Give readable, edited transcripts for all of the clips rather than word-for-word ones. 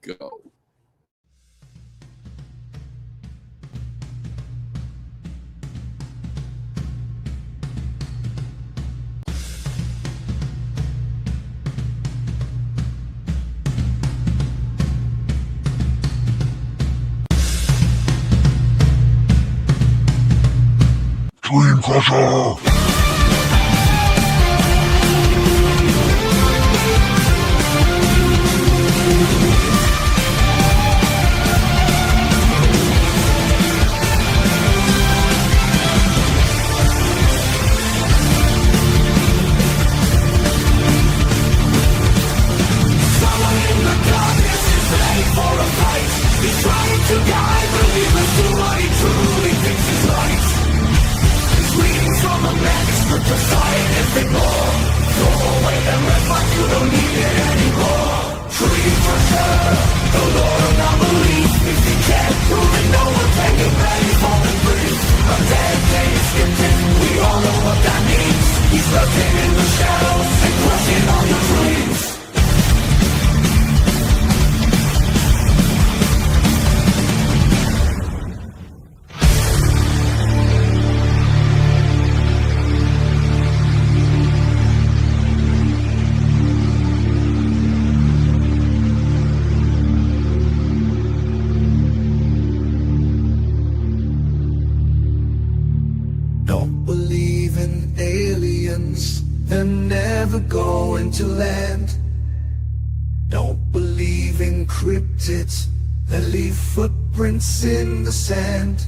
Go. Dream Crusher! Don't believe in aliens, they're never going to land. Don't believe in cryptids that leave footprints in the sand.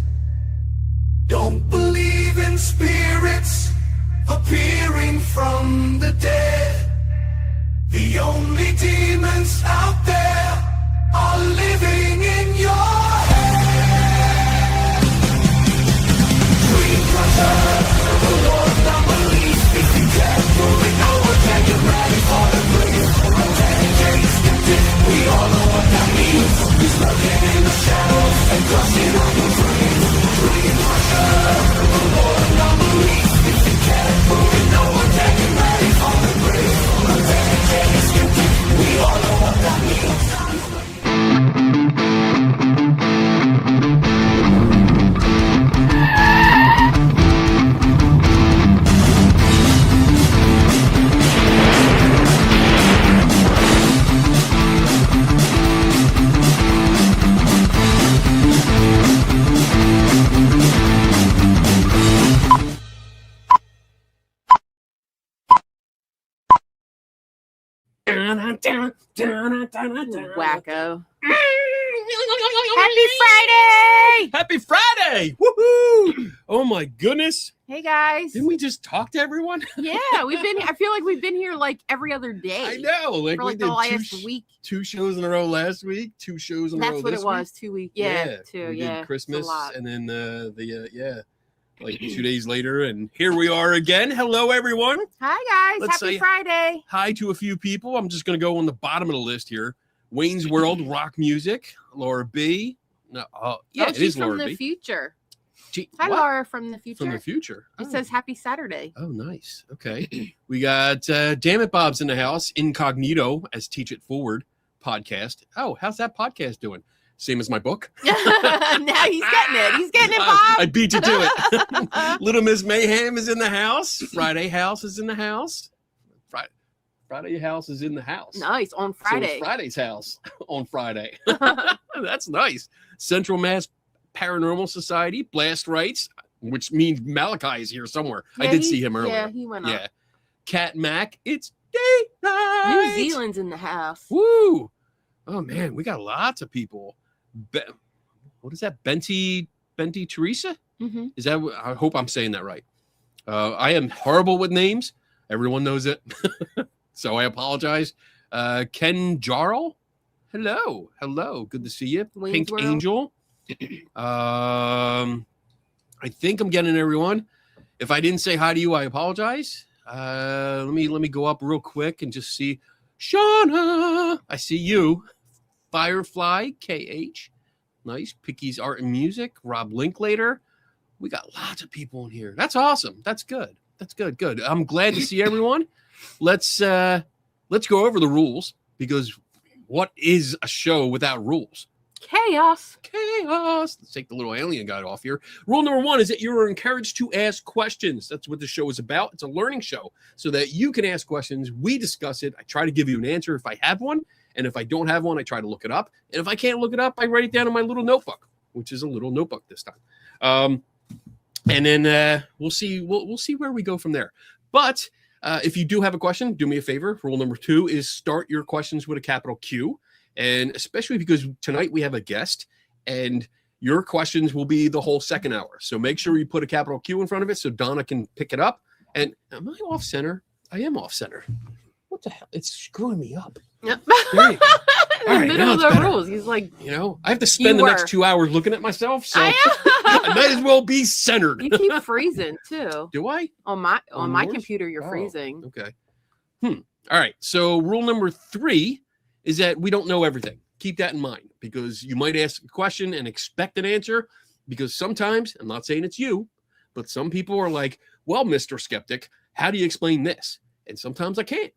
Don't believe in spirits appearing from the dead. The only demons out there are living in your head. Dream crusher, the Lord of non-belief. If you can't prove it, no one can get ready for the dream. Rotating skeptic, we all know what that means. He's lurking in the shadows and crushing on your dreams. Dream crusher, the Lord of non-belief. If you can't prove it, no one can get ready for the dream. Rotating skeptic, we all know what that means. Wacko. Happy Friday! Happy Friday! Woohoo! Oh my goodness. Hey guys. Didn't we just talk to everyone? Yeah, I feel like we've been here like every other day. I know. Like for we like did the last week. 2 shows in a row last week, 2 shows in a row That's what this it was. week. 2 weeks. Yeah, two. We Yeah. did Christmas It's a lot. and then like 2 days later, and here we are again. Hello, everyone. Hi guys. Let's Happy say Friday. Hi to a few people. I'm just going to go on the bottom of the list here. Wayne's World, rock music. Laura B. No, yeah, it she's is from Laura the B. future. Gee, Hi, what? Laura from the future. From the future. It Oh. says Happy Saturday. Oh, nice. Okay. We got Damn It Bob's in the house, incognito, as Teach It Forward podcast. Oh, how's that podcast doing? Same as my book. Now he's getting it. He's getting it, Bob. I beat you to it. Little Miss Mayhem is in the house. Friday House is in the house. Friday House is in the house. Nice. On So Friday. it's Friday's house on Friday. That's nice. Central Mass Paranormal Society, Blast Rights, which means Malachi is here somewhere. Yeah, I did see him earlier. Yeah, he went up. Yeah. Cat Mac, it's daylight. New Zealand's in the house. Woo! Oh man, we got lots of people. What is that? Benti Teresa? Mm-hmm. Is that? I hope I'm saying that right. I am horrible with names. Everyone knows it, so I apologize. Ken Jarl, hello. Good to see you. Wayne's Pink World. Angel. I think I'm getting everyone. If I didn't say hi to you, I apologize. Let me go up real quick and just see. Shauna, I see you. Firefly KH, nice. Picky's Art and Music. Rob Linklater. We got lots of people in here. That's awesome. That's good. Good. I'm glad to see everyone. Let's go over the rules because What is a show without rules? Chaos. Chaos. Let's take the little alien guy off here. Rule number 1 is that you are encouraged to ask questions. That's what the show is about. It's a learning show so that you can ask questions. We discuss it. I try to give you an answer if I have one. And if I don't have one, I try to look it up. And if I can't look it up, I write it down in my little notebook, which is a little notebook this time. And then we'll see where we go from there. But if you do have a question, do me a favor. Rule number 2 is start your questions with a capital Q. And especially because tonight we have a guest and your questions will be the whole second hour. So make sure you put a capital Q in front of it so Donna can pick it up. And am I off center? I am off center. What the hell? It's screwing me up. Yep. There you go. In the middle of the rules. He's like, I have to spend the next 2 hours looking at myself. So I might as well be centered. You keep freezing too. Do I? On my yours? computer, you're freezing. Okay. All right. So rule number 3 is that we don't know everything. Keep that in mind because you might ask a question and expect an answer because sometimes, I'm not saying it's you, but some people are like, well, Mr. Skeptic, how do you explain this? And sometimes I can't.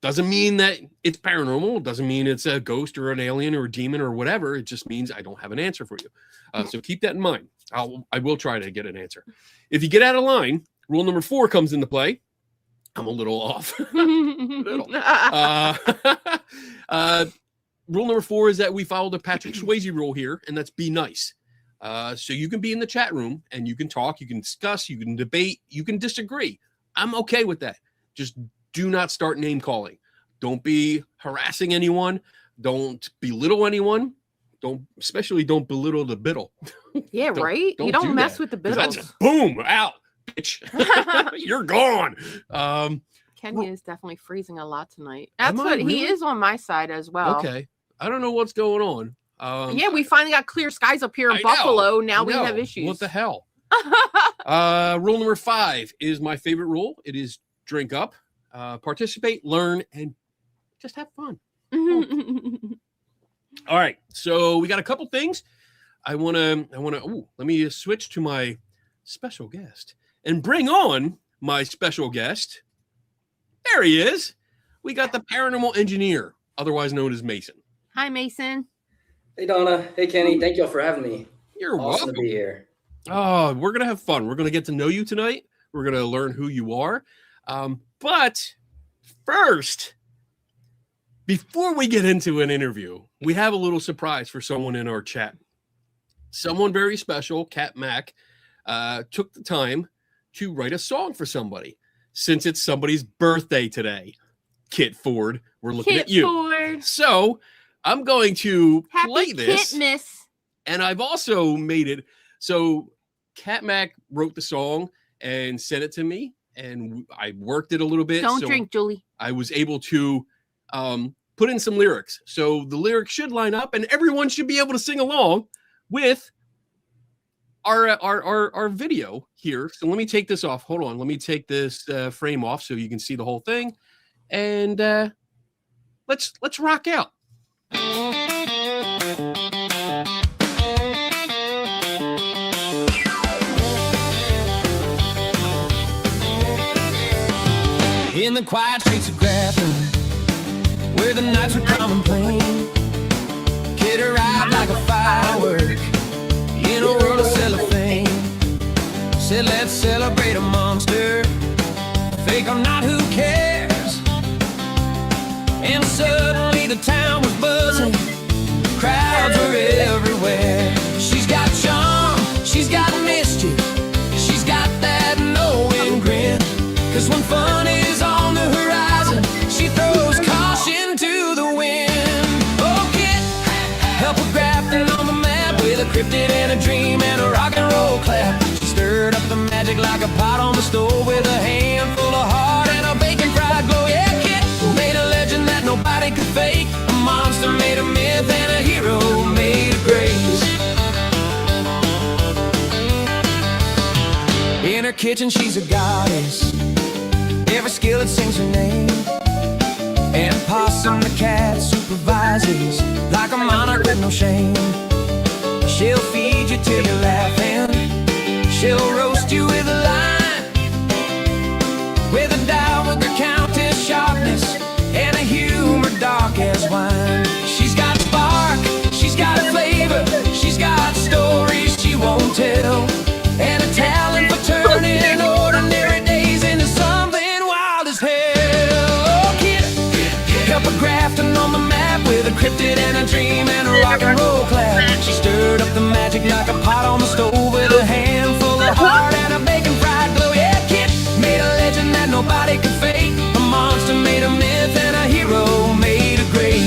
Doesn't mean that it's paranormal. Doesn't mean it's a ghost or an alien or a demon or whatever. It just means I don't have an answer for you. So keep that in mind. I will try to get an answer. If you get out of line, rule number 4 comes into play. I'm a little off. Rule number 4 is that we follow the Patrick Swayze rule here, and that's be nice. So you can be in the chat room and you can talk, you can discuss, you can debate, you can disagree. I'm okay with that. Just do not start name calling. Don't be harassing anyone. Don't belittle anyone. Especially don't belittle the biddle. Yeah, right? You don't mess with the biddles. That's just boom, out, bitch. You're gone. Kenny is definitely freezing a lot tonight. Am That's I what really? he is on my side as well. Okay. I don't know what's going on. Yeah, we finally got clear skies up here in Buffalo. Now we have issues. What the hell? Rule number 5 is my favorite rule. It is drink up, participate, learn, and just have fun. All right. So we got a couple things. Let me switch to my special guest and bring on my special guest. There he is. We got the Paranormal Engineer, otherwise known as Mason. Hi, Mason. Hey, Donna. Hey, Kenny. Thank y'all for having me. You're Awesome welcome. to be here. Oh, we're going to have fun. We're going to get to know you tonight. We're going to learn who you are. But first, before we get into an interview, we have a little surprise for someone in our chat. Someone very special, Cat Mac, took the time to write a song for somebody. Since it's somebody's birthday today, Kit Ford, we're looking at you. Ford. So I'm going to Happy play this. Kitmas. And I've also made it. So Cat Mac wrote the song and sent it to me. And I worked it a little bit. Don't drink, Julie. I was able to put in some lyrics. So the lyrics should line up and everyone should be able to sing along with our video here. So let me take this off. Hold on. Let me take this frame off so you can see the whole thing. And let's rock out. In the quiet streets of Grafton, where the nights were come and plain, Kid arrived like a firework in a world of cellophane. Said let's celebrate a monster, fake or not, who cares? And suddenly the town was buzzing, crowds were everywhere. She's got charm, she's got mischief, she's got that knowing grin. 'Cause when fun is on the horizon, she throws caution to the wind. Oh, Kit, help her Grafton on the map with a cryptid and a dream and a rock and roll clap. She stirred up the magic like a pot on the stove with a handful of heart and a bacon fried glow. Yeah, Kit made a legend that nobody could fake, a monster made a myth and a hero made of grace. In her kitchen she's a goddess, every skillet sings her name, and Possum the cat supervises like a monarch with no shame. She'll feed you till you're laughing, she'll roast you with a line, with a Dowager Countess sharpness and a humor dark as wine. in a dream and a rock and roll clap. She stirred up the magic like a pot on the stove with a handful of heart and a bacon fried glow. Yeah, Kit made a legend that nobody could fake. A monster made a myth and a hero made a grace.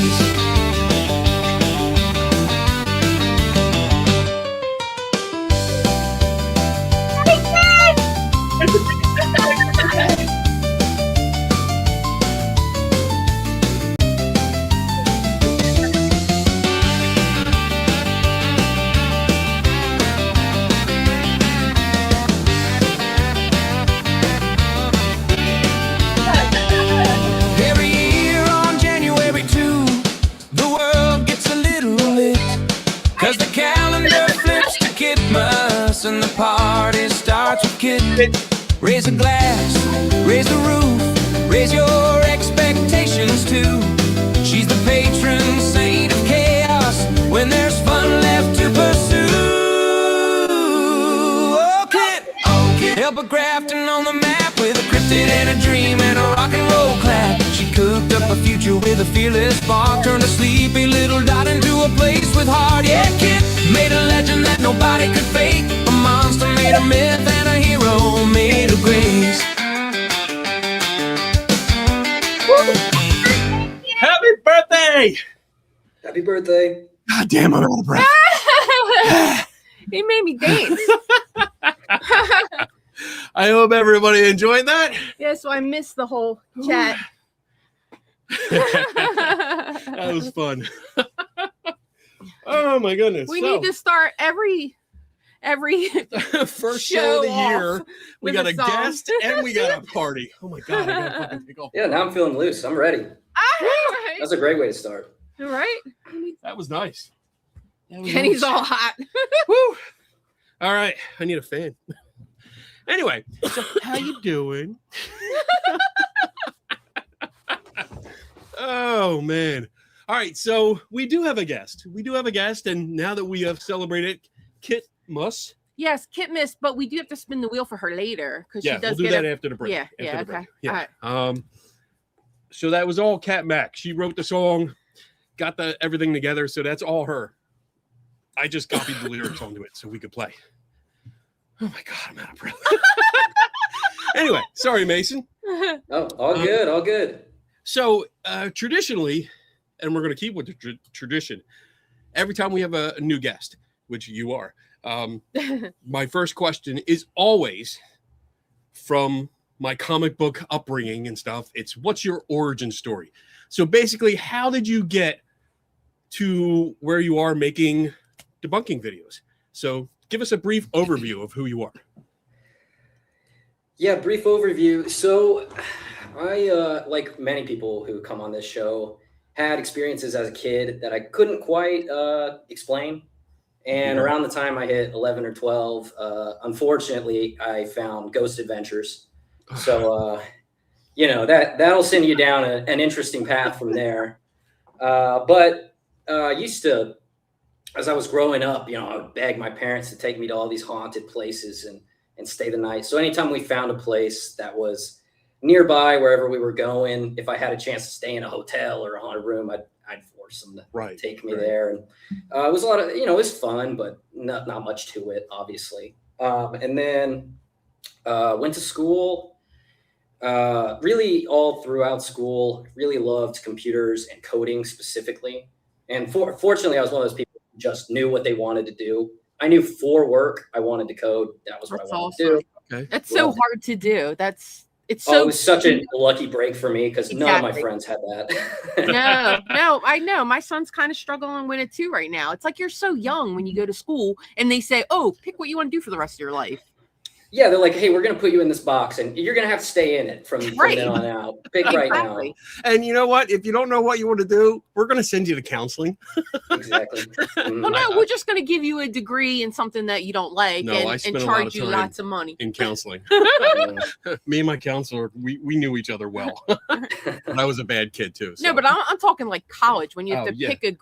Every year on January 2, the world gets a little lit, 'cause the calendar flips to Kitmas and the party starts with Kit. Raise a glass, raise the roof, raise your expectations too. She's the patron saint of chaos when there's fun left to pursue. Oh, Kit, help her grafting on the map with a cryptid and a dream and a rock and roll clap. She cooked up a future with a fearless spark, turned a sleepy little dot into a place with heart. Yeah, Kit made a legend that nobody could fake. A monster made a myth and a hero made a grace. Happy birthday! Happy birthday. God damn, I'm out of breath. He made me dance. I hope everybody enjoyed that. Yeah, so I missed the whole chat. That was fun. Oh my goodness. We need to start every first show of the show year. off We with got a a song. guest and we got a party. Oh my god, I gotta fucking take off. Yeah, now I'm feeling loose. I'm ready. That's a great way to start. All right. That was nice. Kenny's all hot. Woo. All right, I need a fan. Anyway, so how you doing? Oh man. All right, so we do have a guest. And now that we have celebrated Kit Muss. Yes, Kit missed, but we do have to spin the wheel for her later because Yeah, she does we'll do get that after the break. Yeah, After yeah, the break. okay. Yeah. All right. So that was all Kat Mack. She wrote the song, got everything together, so that's all her. I just copied the lyrics onto it so we could play. Oh my god, I'm out of breath. Anyway, sorry, Mason. Oh, all good, all good. So traditionally, and we're going to keep with the tradition, every time we have a new guest, which you are, my first question is always from my comic book upbringing and stuff. It's what's your origin story? So basically, how did you get to where you are making debunking videos? So give us a brief overview of who you are. Yeah, brief overview. So I, like many people who come on this show, had experiences as a kid that I couldn't quite explain. And around the time I hit 11 or 12, unfortunately, I found Ghost Adventures. So, that'll send you down an interesting path from there. But I used to, as I was growing up, I would beg my parents to take me to all these haunted places and stay the night. So anytime we found a place that was nearby, wherever we were going, if I had a chance to stay in a hotel or a haunted room, I'd force them to take me there. And it was a lot of, it was fun, but not much to it, obviously. And then went to school, really all throughout school, really loved computers and coding specifically. And fortunately, I was one of those people who just knew what they wanted to do. I knew for work, I wanted to code. That was what I wanted to do. Okay. That's so hard to do. It was such a lucky break for me because none of my friends had that. No, I know. My son's kind of struggling with it too right now. It's like you're so young when you go to school and they say, oh, pick what you want to do for the rest of your life. Yeah, they're like, hey, we're going to put you in this box and you're going to have to stay in it from then on out. Pick right now. And you know what? If you don't know what you want to do, we're going to send you to counseling. Exactly. Well, no, we're just going to give you a degree in something that you don't like and charge you lots of money. In counseling. Me and my counselor, we knew each other well. And I was a bad kid too. So. No, but I'm talking like college when you have to pick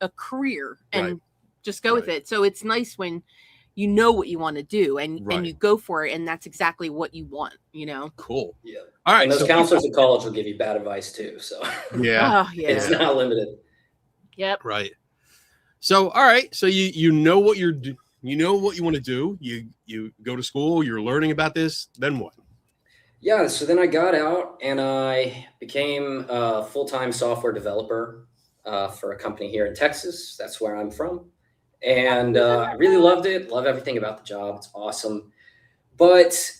a career and just go with it. So it's nice when you know what you want to do and you go for it, and that's exactly what you want, Cool. Yeah. All right. And those counselors in college will give you bad advice too. So yeah. It's not limited. Yep. Right. So, all right. So you know what you know what you want to do. You go to school. You're learning about this. Then what? Yeah. So then I got out and I became a full-time software developer for a company here in Texas. That's where I'm from. And I really loved it. Love everything about the job. It's awesome. But,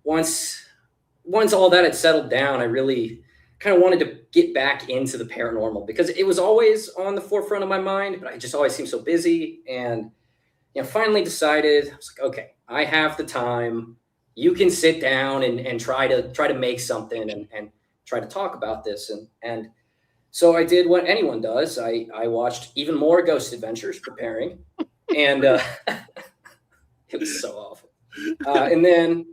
once all that had settled down, I really kind of wanted to get back into the paranormal because it was always on the forefront of my mind, but I just always seemed so busy. And, finally decided, I was like, okay, I have the time. You can sit down and try to make something and try to talk about this. And so I did what anyone does. I watched even more Ghost Adventures preparing, and it was so awful. And then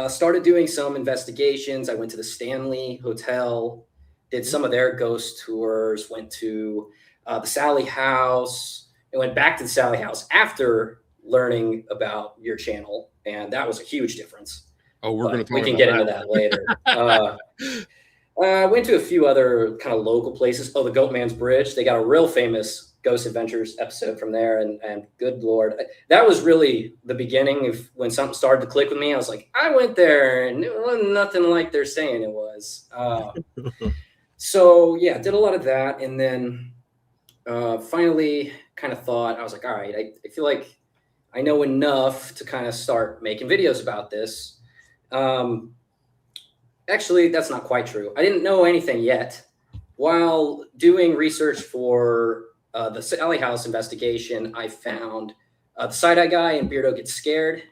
started doing some investigations. I went to the Stanley Hotel, did some of their ghost tours, went to the Sally House, and went back to the Sally House after learning about your channel. And that was a huge difference. Oh, we're going to talk we can about get into that later. I went to a few other kind of local places. Oh, the Goatman's Bridge. They got a real famous Ghost Adventures episode from there. And good Lord, that was really the beginning of when something started to click with me. I was like, I went there and it wasn't nothing like they're saying it was. So yeah, did a lot of that. And then finally kind of thought, I was like, all right, I feel like I know enough to kind of start making videos about this. Actually, that's not quite true. I didn't know anything yet. While doing research for the Sally House investigation, I found the Side-Eye Guy and Beardo Gets Scared.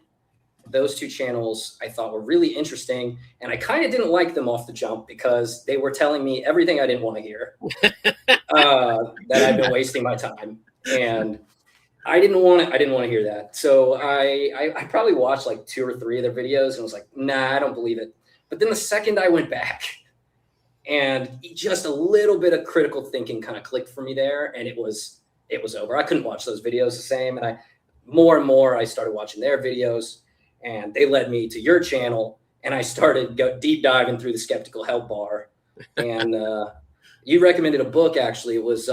Those two channels I thought were really interesting, and I kind of didn't like them off the jump because they were telling me everything I didn't want to hear, that I've been wasting my time, and I didn't want to hear that. So I probably watched like 2 or 3 of their videos and was like, nah, I don't believe it. But then the second I went back and just a little bit of critical thinking kind of clicked for me there, and it was over. I couldn't watch those videos the same. And more and more, I started watching their videos, and they led me to your channel, and I started deep diving through the Skeptical Help Bar. And you recommended a book, actually. It was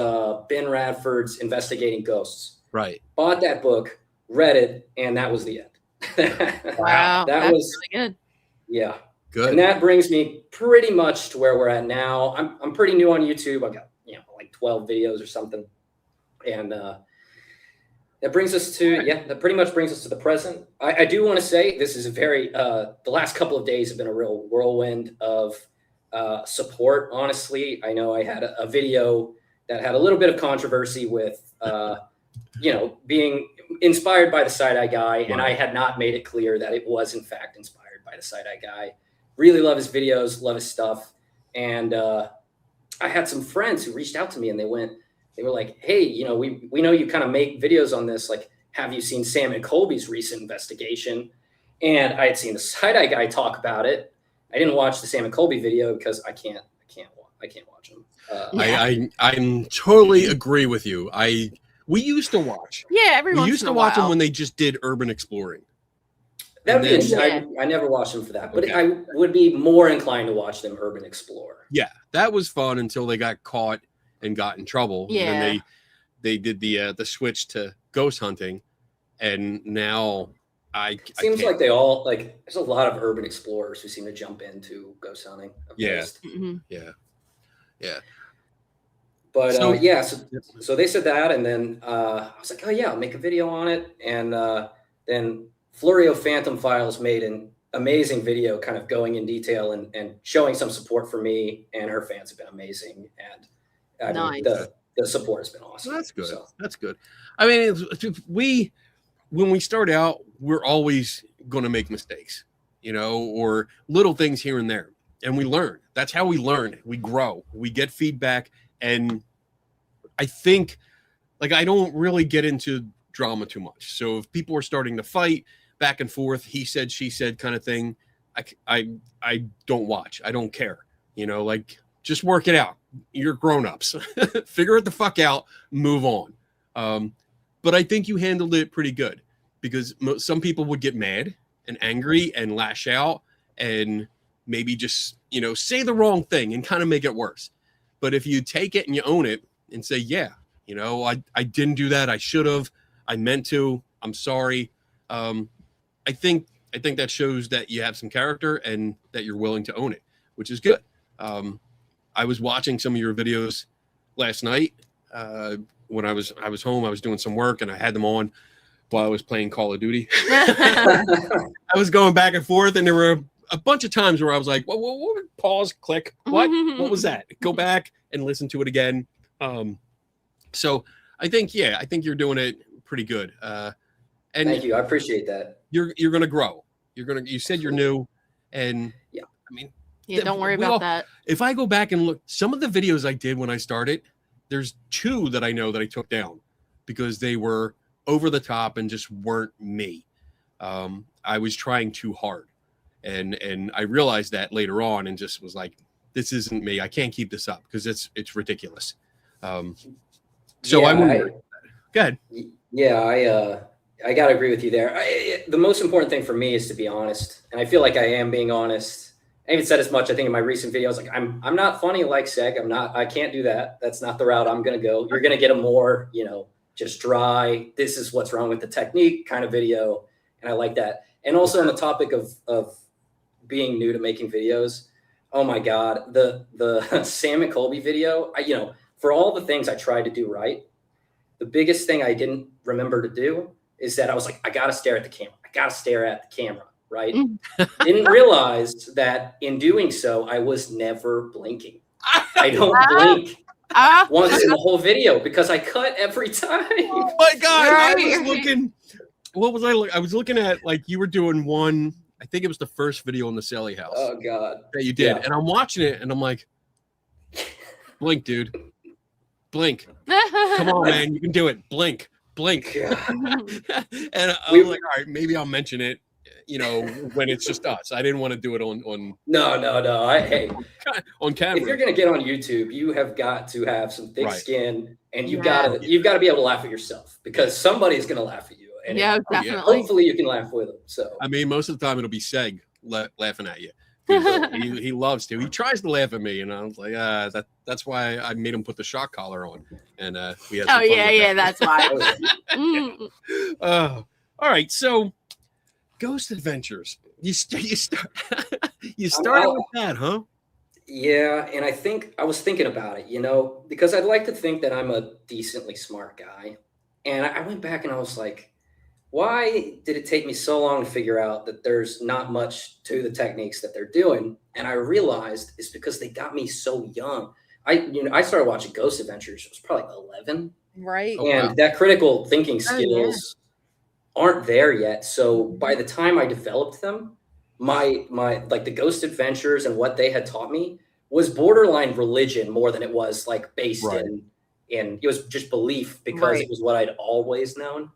Ben Radford's Investigating Ghosts. Right. Bought that book, read it, and that was the end. Wow. That was really good. Yeah. Good. And that brings me pretty much to where we're at now. I'm pretty new on YouTube. I've got, like 12 videos or something. And that brings us to, that pretty much brings us to the present. I do want to say this is a very, the last couple of days have been a real whirlwind of support, honestly. I know I had a video that had a little bit of controversy with, being inspired by the Side-Eye Guy. And I had not made it clear that it was, in fact, inspired by the Side-Eye Guy. Really love his videos, love his stuff. And I had some friends who reached out to me and they were like, hey, we know you kind of make videos on this. Like, have you seen Sam and Colby's recent investigation? And I had seen the Side-Eye Guy talk about it. I didn't watch the Sam and Colby video because I can't watch them. I'm totally agree with you. We used to watch. Yeah, everyone. We used to watch them when they just did urban exploring. That would be interesting. I never watched them for that, but I would be more inclined to watch them urban explore. Yeah, that was fun until they got caught and got in trouble. Yeah, and then they did the switch to ghost hunting, and now seems like they all there's a lot of urban explorers who seem to jump into ghost hunting. Yeah, yeah. But so they said that, and then I was like, oh yeah, I'll make a video on it, and then Florio Phantom Files made an amazing video kind of going in detail and showing some support for me, and her fans have been amazing. And I mean, the support has been awesome. That's good. So. That's good. I mean, when we start out, we're always going to make mistakes, or little things here and there. And we learn. That's how we learn. We grow. We get feedback. And I think, I don't really get into drama too much. So if people are starting to fight back and forth, he said, she said kind of thing, I don't watch. I don't care. Just work it out. You're grown-ups. Figure it the fuck out. Move on. But I think you handled it pretty good because some people would get mad and angry and lash out and maybe just, say the wrong thing and kind of make it worse. But if you take it and you own it and say, yeah, you know, I didn't do that. I should have. I meant to. I'm sorry. I think that shows that you have some character and that you're willing to own it, which is good. I was watching some of your videos last night when I was home. I was doing some work and I had them on while I was playing Call of Duty. I was going back and forth, and there were a bunch of times where I was like, "What? Pause, click. What was that?" Go back and listen to it again. So I think you're doing it pretty good. And thank you. I appreciate that. You're going to grow. You said you're new, and yeah, I mean, don't worry about that. If I go back and look, some of the videos I did when I started, there's 2 that I know that I took down because they were over the top and just weren't me. I was trying too hard, and I realized that later on, and just was like, this isn't me. I can't keep this up because it's ridiculous. So yeah, I wouldn't. Go ahead. Yeah, I gotta agree with you there. The most important thing for me is to be honest, and I feel like I am being honest. I even said as much, I think, in my recent videos. Like, I'm not funny like Seg. I can't do that. That's not the route I'm gonna go. You're gonna get a more, just dry, this is what's wrong with the technique kind of video, and I like that. And also on the topic of being new to making videos, oh my God, the Sam and Colby video. For all the things I tried to do right, the biggest thing I didn't remember to do is that I was like, I got to stare at the camera. I got to stare at the camera, right? Didn't realize that in doing so, I was never blinking. I don't blink once in the whole video because I cut every time. Oh my God. I was looking. What was I looking? I was looking at, like, you were doing one. I think it was the first video in the Sally house. Oh God. That you did. Yeah. And I'm watching it and I'm like, blink, dude. Blink. Come on, man. You can do it. Blink. Yeah. And I was like, all right, maybe I'll mention it, when it's just us. I didn't want to do it on No. Hey, on camera. if you're gonna get on YouTube, you have got to have some thick skin, and you've got to be able to laugh at yourself because somebody's gonna laugh at you. And definitely. Hopefully you can laugh with them. So I mean, most of the time it'll be Seg laughing at you. He loves to. He tries to laugh at me, and I was like, that's why I made him put the shock collar on. And we had some fun with that. That's why. All right, so Ghost Adventures. You started with that, huh? Yeah, and I was thinking about it, because I'd like to think that I'm a decently smart guy, and I went back and I was like, why did it take me so long to figure out that there's not much to the techniques that they're doing? And I realized it's because they got me so young. I started watching Ghost Adventures. It was probably 11. Right. And that critical thinking skills aren't there yet. So by the time I developed them, my like the Ghost Adventures and what they had taught me was borderline religion more than it was like based in it was just belief because it was what I'd always known.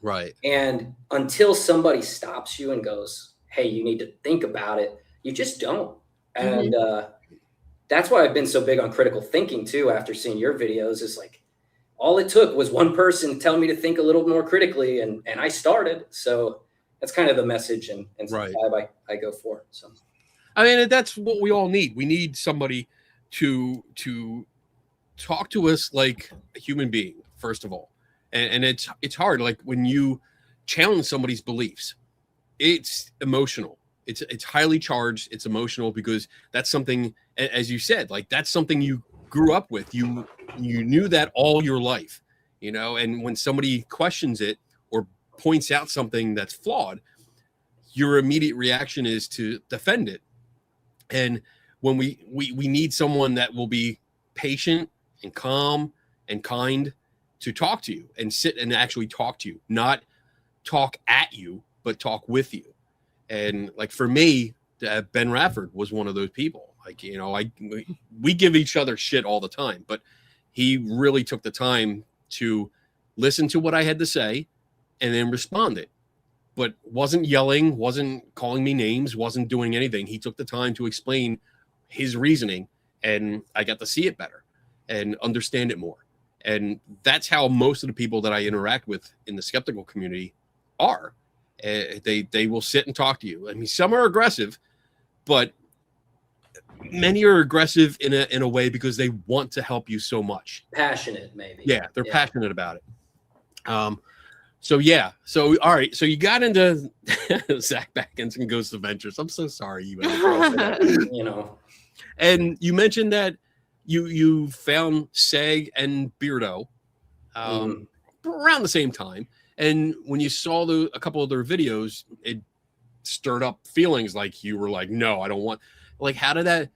Right. And until somebody stops you and goes, hey, you need to think about it, you just don't. And that's why I've been so big on critical thinking too. After seeing your videos, is like, all it took was one person telling me to think a little more critically, and I started. So that's kind of the message and vibe I go for. So, I mean, that's what we all need. We need somebody to talk to us like a human being, first of all. And it's hard. Like when you challenge somebody's beliefs, it's emotional. It's highly charged. It's emotional because that's something, as you said, like that's something you grew up with. You knew that all your life, and when somebody questions it or points out something that's flawed, your immediate reaction is to defend it. And when we need someone that will be patient and calm and kind to talk to you and sit and actually talk to you, not talk at you, but talk with you. And like for me, Ben Rafford was one of those people. Like, we give each other shit all the time, but he really took the time to listen to what I had to say and then respond it, but wasn't yelling, wasn't calling me names, wasn't doing anything. He took the time to explain his reasoning, and I got to see it better and understand it more. And that's how most of the people that I interact with in the skeptical community are. They will sit and talk to you. I mean, some are aggressive, but many are aggressive in a way because they want to help you so much. Passionate, maybe. Yeah, they're passionate about it. So all right. So you got into Zach Backins and Ghost Adventures. I'm so sorry you know. And you mentioned that you found Seg and Beardo around the same time. And when you saw a couple of their videos, it stirred up feelings like you were like, no, I don't want. Like, how did that?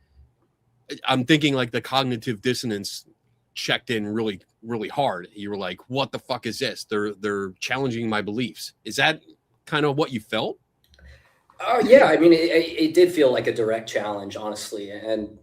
I'm thinking like the cognitive dissonance checked in really, really hard. You were like, what the fuck is this? They're challenging my beliefs. Is that kind of what you felt? Yeah, I mean, it did feel like a direct challenge, honestly, and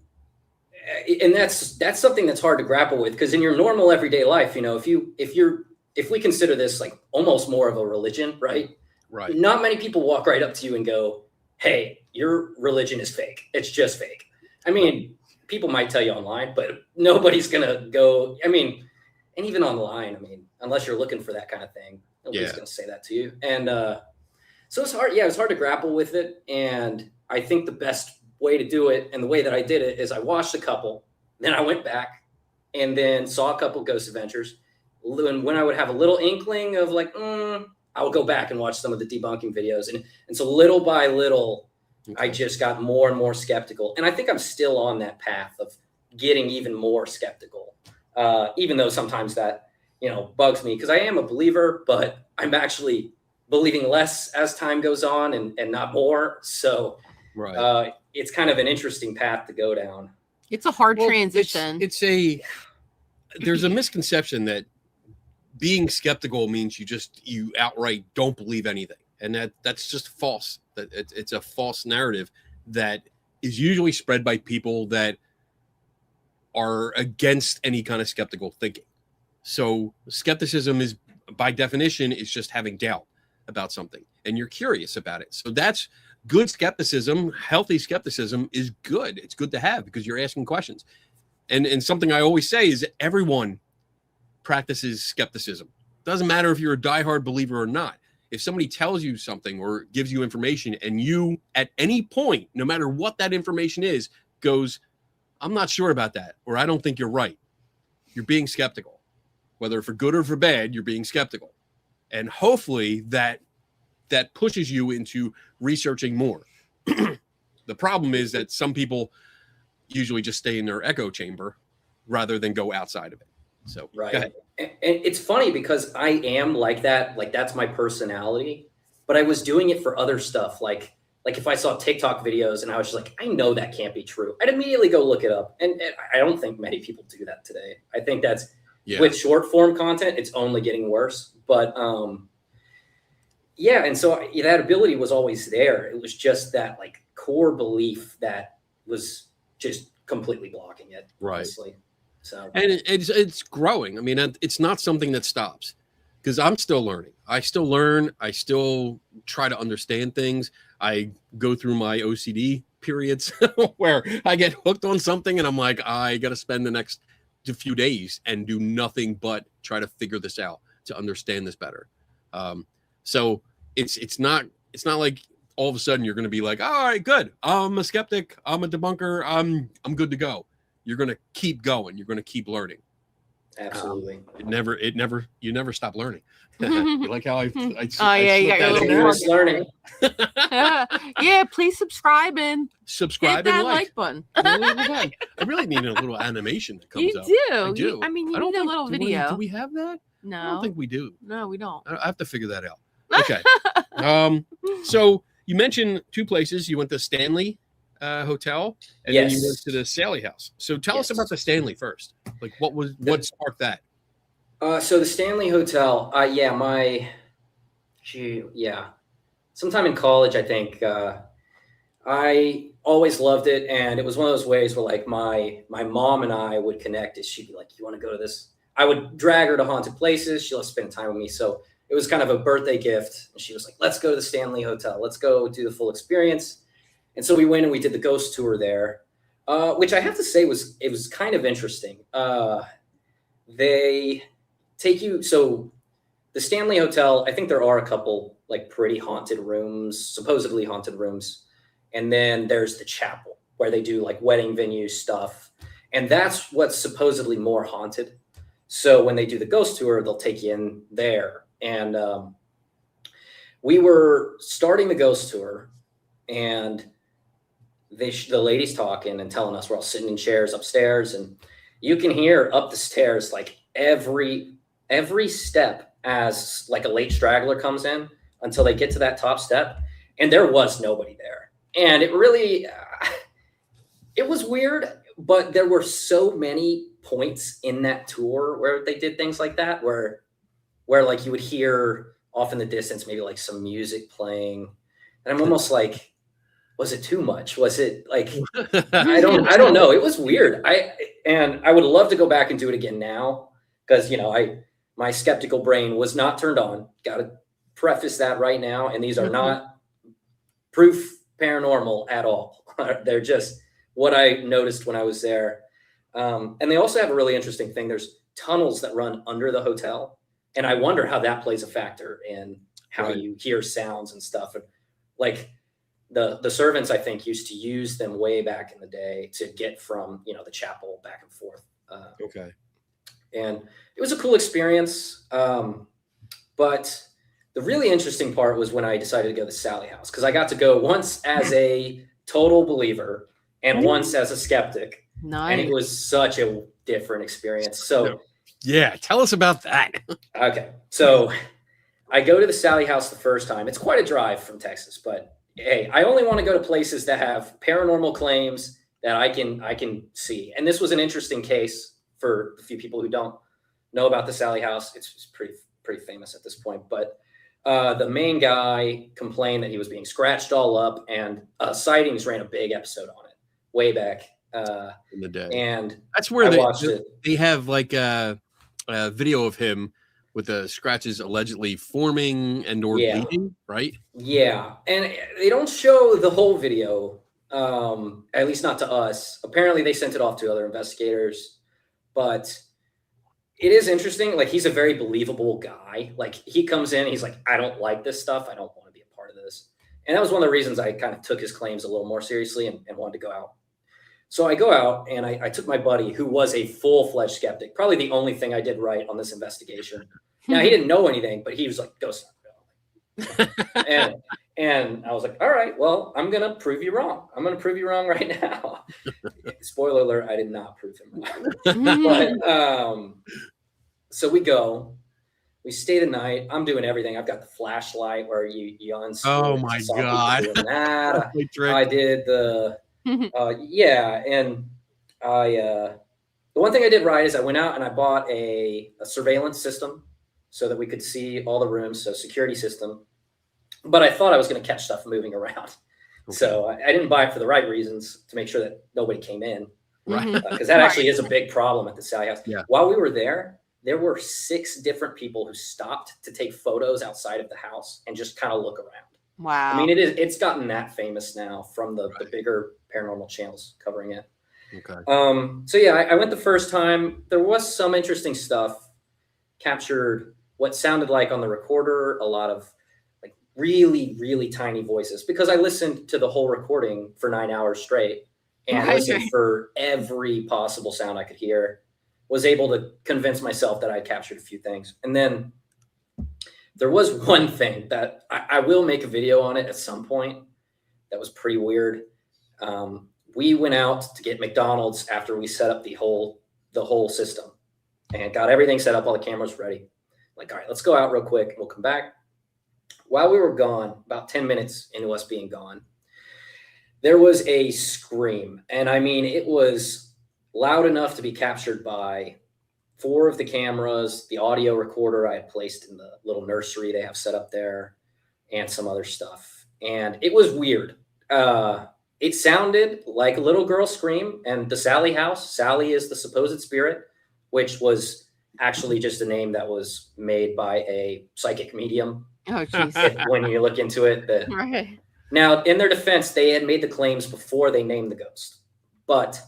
that's something that's hard to grapple with, because in your normal everyday life, you know, if we consider this like almost more of a religion, right? Right. Not many people walk right up to you and go, "Hey, your religion is fake. It's just fake." I mean, people might tell you online, but nobody's gonna go. I mean, and even online, I mean, unless you're looking for that kind of thing, nobody's gonna say that to you. And so it's hard. Yeah, it's hard to grapple with it. And I think the best way to do it, and the way that I did it, is I watched a couple, then I went back and then saw a couple Ghost Adventures. And when I would have a little inkling of like, I would go back and watch some of the debunking videos. And so little by little, I just got more and more skeptical. And I think I'm still on that path of getting even more skeptical, even though sometimes that, you know, bugs me, because I am a believer, but I'm actually believing less as time goes on and not more. So it's kind of an interesting path to go down. It's a hard transition. There's a misconception that being skeptical means you outright don't believe anything. And that's just false. That it's a false narrative that is usually spread by people that are against any kind of skeptical thinking. So skepticism is, by definition, is just having doubt about something, and you're curious about it. So that's good skepticism. Healthy skepticism is good. It's good to have because you're asking questions. And something I always say is everyone practices skepticism. Doesn't matter if you're a diehard believer or not. If somebody tells you something or gives you information and you at any point, no matter what that information is, goes, I'm not sure about that, or I don't think you're right, you're being skeptical. Whether for good or for bad, you're being skeptical. And hopefully that pushes you into researching more. The problem is that some people usually just stay in their echo chamber rather than go outside of it. So go ahead. And it's funny because I am like that. Like, that's my personality, but I was doing it for other stuff. Like if I saw TikTok videos and I was just like, I know that can't be true, I'd immediately go look it up. And I don't think many people do that today. I think that's with short form content, it's only getting worse. But and so that ability was always there. It was just that like core belief that was just completely blocking it. Honestly. So, and it's growing. I mean, it's not something that stops, because I'm still learning. I still learn. I still try to understand things. I go through my OCD periods where I get hooked on something and I'm like, I got to spend the next few days and do nothing but try to figure this out, to understand this better. So it's not like all of a sudden you're going to be like, all right, good. I'm a skeptic. I'm a debunker. I'm good to go. You're going to keep going. You're going to keep learning. Absolutely. You never stop learning. You like how I you got your little learning. Please subscribe and hit that and like button. I really need a little animation that comes up. I do. I mean, you need a little video. Do we have that? No. I don't think we do. No, we don't. I have to figure that out. Okay. So you mentioned two places. You went to Stanley Hotel, and then you went to the Saley House. So tell us about the Stanley first. Like, what sparked that? So the Stanley Hotel, sometime in college, I think, I always loved it. And it was one of those ways where like my mom and I would connect. She'd be like, you want to go to this? I would drag her to haunted places. She loved spending time with me. So it was kind of a birthday gift. And she was like, let's go to the Stanley Hotel. Let's go do the full experience. And so we went and we did the ghost tour there, which I have to say was kind of interesting. They take you. So the Stanley Hotel, I think there are a couple like pretty haunted rooms, supposedly haunted rooms. And then there's the chapel where they do like wedding venue stuff. And that's what's supposedly more haunted. So when they do the ghost tour, they'll take you in there. And we were starting the ghost tour, and the ladies talking and telling us we're all sitting in chairs upstairs, and you can hear up the stairs like every step as like a late straggler comes in until they get to that top step, and there was nobody there. And it really it was weird, but there were so many points in that tour where they did things like that, where like you would hear off in the distance maybe like some music playing, and I'm almost like, was it too much? Was it like I don't know. It was weird. I would love to go back and do it again now, because my skeptical brain was not turned on. Got to preface that right now, and these are not proof paranormal at all. They're just what I noticed when I was there. And they also have a really interesting thing. There's tunnels that run under the hotel, and I wonder how that plays a factor in how you hear sounds and stuff. And like the servants, I think, used to use them way back in the day to get from the chapel back and forth. Okay. And it was a cool experience. But the really interesting part was when I decided to go to the Sally House, because I got to go once as a total believer and once as a skeptic. Nice. And it was such a different experience. So yeah, tell us about that. Okay. So I go to the Sally House the first time. It's quite a drive from Texas, but hey, I only want to go to places that have paranormal claims that I can see. And this was an interesting case for a few people who don't know about the Sally House. It's pretty famous at this point, but the main guy complained that he was being scratched all up, and Sightings ran a big episode on it way back in the day. And that's where they have like a video of him with the scratches allegedly forming and or bleeding, right? Yeah. And they don't show the whole video, at least not to us. Apparently they sent it off to other investigators, but it is interesting. Like, he's a very believable guy. Like, he comes in, he's like, I don't like this stuff. I don't want to be a part of this. And that was one of the reasons I kind of took his claims a little more seriously and wanted to go out. So I go out, and I took my buddy, who was a full-fledged skeptic, probably the only thing I did right on this investigation. Now, he didn't know anything, but he was like, go, son. And I was like, all right, well, I'm going to prove you wrong. I'm going to prove you wrong right now. Spoiler alert, I did not prove him wrong. But so we go. We stay the night. I'm doing everything. I've got the flashlight where you unscrew. Oh, my God. I did the... and the one thing I did right is I went out and I bought a surveillance system so that we could see all the rooms, so security system. But I thought I was going to catch stuff moving around. Okay. So I didn't buy it for the right reasons, to make sure that nobody came in. Right. Because that actually is a big problem at the Sally House. Yeah. While we were there were 6 different people who stopped to take photos outside of the house and just kind of look around. Wow. I mean, it's gotten that famous now from the bigger paranormal channels covering it. Okay. So yeah, I went the first time. There was some interesting stuff. Captured what sounded like on the recorder a lot of like really, really tiny voices, because I listened to the whole recording for 9 hours straight and listened for every possible sound I could hear. Was able to convince myself that I captured a few things. And then there was one thing that I will make a video on it at some point that was pretty weird. We went out to get McDonald's after we set up the whole system and got everything set up, all the cameras ready. Like, all right, let's go out real quick and we'll come back. While we were gone, about 10 minutes into us being gone, there was a scream. And I mean, it was loud enough to be captured by 4 of the cameras, the audio recorder I had placed in the little nursery they have set up there, and some other stuff. And it was weird. It sounded like a little girl scream. And the Sally House, Sally is the supposed spirit, which was actually just a name that was made by a psychic medium. Oh, jeez. When you look into it. Right. Now, in their defense, they had made the claims before they named the ghost. But